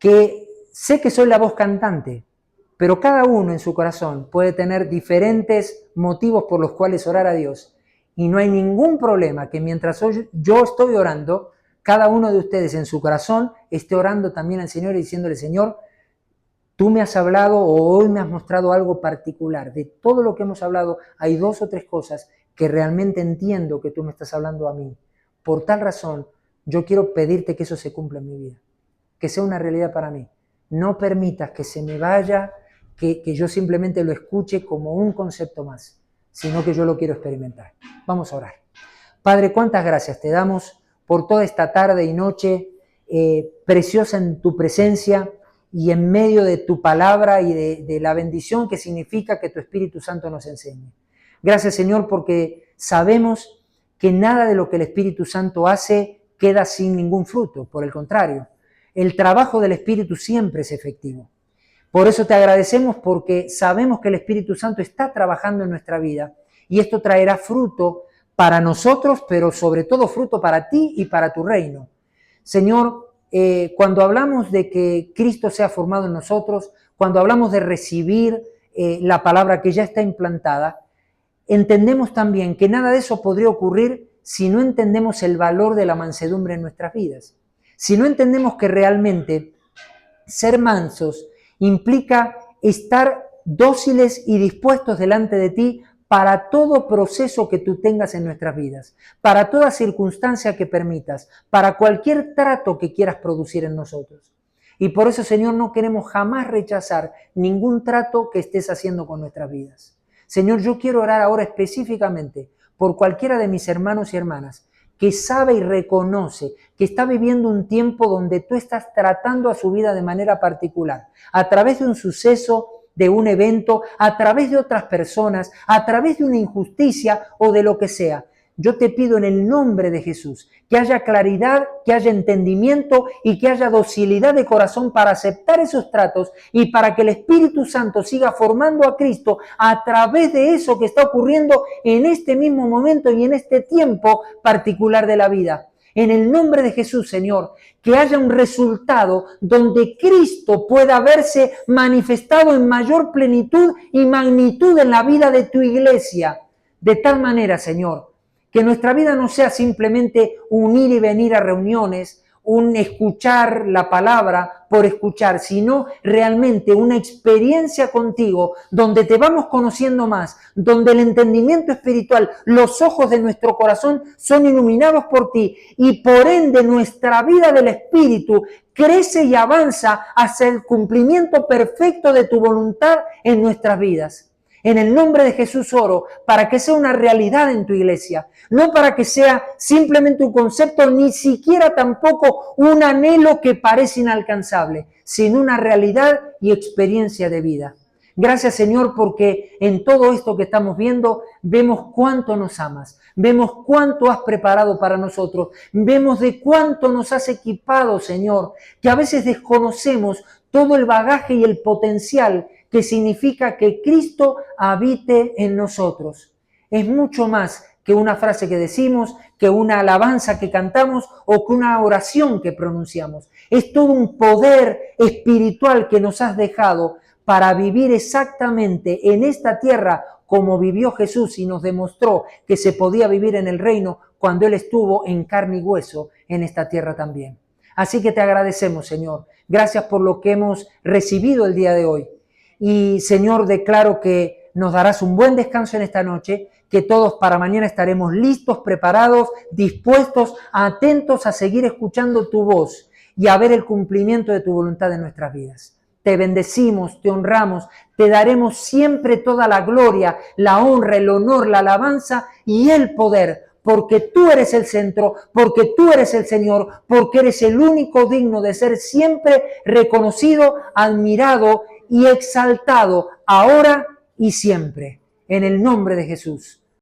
que sé que soy la voz cantante, pero cada uno en su corazón puede tener diferentes motivos por los cuales orar a Dios. Y no hay ningún problema que mientras yo estoy orando, cada uno de ustedes en su corazón esté orando también al Señor y diciéndole, Señor, tú me has hablado o hoy me has mostrado algo particular. De todo lo que hemos hablado, hay 2 o 3 cosas que realmente entiendo que tú me estás hablando a mí. Por tal razón, yo quiero pedirte que eso se cumpla en mi vida, que sea una realidad para mí. No permitas que se me vaya, que yo simplemente lo escuche como un concepto más, sino que yo lo quiero experimentar. Vamos a orar. Padre, cuántas gracias te damos por toda esta tarde y noche preciosa en tu presencia y en medio de tu palabra y de la bendición que significa que tu Espíritu Santo nos enseñe. Gracias, Señor, porque sabemos que nada de lo que el Espíritu Santo hace queda sin ningún fruto. Por el contrario, el trabajo del Espíritu siempre es efectivo. Por eso te agradecemos porque sabemos que el Espíritu Santo está trabajando en nuestra vida y esto traerá fruto para nosotros, pero sobre todo fruto para ti y para tu reino. Señor, cuando hablamos de que Cristo sea formado en nosotros, cuando hablamos de recibir la palabra que ya está implantada, entendemos también que nada de eso podría ocurrir si no entendemos el valor de la mansedumbre en nuestras vidas. Si no entendemos que realmente ser mansos implica estar dóciles y dispuestos delante de ti para todo proceso que tú tengas en nuestras vidas, para toda circunstancia que permitas, para cualquier trato que quieras producir en nosotros. Y por eso, Señor, no queremos jamás rechazar ningún trato que estés haciendo con nuestras vidas. Señor, yo quiero orar ahora específicamente por cualquiera de mis hermanos y hermanas que sabe y reconoce que está viviendo un tiempo donde tú estás tratando a su vida de manera particular, a través de un suceso, de un evento, a través de otras personas, a través de una injusticia o de lo que sea. Yo te pido en el nombre de Jesús que haya claridad, que haya entendimiento y que haya docilidad de corazón para aceptar esos tratos y para que el Espíritu Santo siga formando a Cristo a través de eso que está ocurriendo en este mismo momento y en este tiempo particular de la vida. En el nombre de Jesús, Señor, que haya un resultado donde Cristo pueda verse manifestado en mayor plenitud y magnitud en la vida de tu iglesia. De tal manera, Señor, que nuestra vida no sea simplemente un ir y venir a reuniones, un escuchar la palabra por escuchar, sino realmente una experiencia contigo donde te vamos conociendo más, donde el entendimiento espiritual, los ojos de nuestro corazón son iluminados por ti y por ende nuestra vida del Espíritu crece y avanza hacia el cumplimiento perfecto de tu voluntad en nuestras vidas. En el nombre de Jesús oro para que sea una realidad en tu iglesia, no para que sea simplemente un concepto, ni siquiera tampoco un anhelo que parece inalcanzable, sino una realidad y experiencia de vida. Gracias, Señor, porque en todo esto que estamos viendo, vemos cuánto nos amas, vemos cuánto has preparado para nosotros, vemos de cuánto nos has equipado, Señor, que a veces desconocemos todo el bagaje y el potencial que significa que Cristo habite en nosotros. Es mucho más que una frase que decimos, que una alabanza que cantamos o que una oración que pronunciamos. Es todo un poder espiritual que nos has dejado para vivir exactamente en esta tierra como vivió Jesús y nos demostró que se podía vivir en el reino cuando Él estuvo en carne y hueso en esta tierra también. Así que te agradecemos, Señor. Gracias por lo que hemos recibido el día de hoy. Y, Señor, declaro que nos darás un buen descanso en esta noche, que todos para mañana estaremos listos, preparados, dispuestos, atentos a seguir escuchando tu voz y a ver el cumplimiento de tu voluntad en nuestras vidas. Te bendecimos, te honramos, te daremos siempre toda la gloria, la honra, el honor, la alabanza y el poder, porque tú eres el centro, porque tú eres el Señor, porque eres el único digno de ser siempre reconocido, admirado y exaltado, ahora y siempre. En el nombre de Jesús.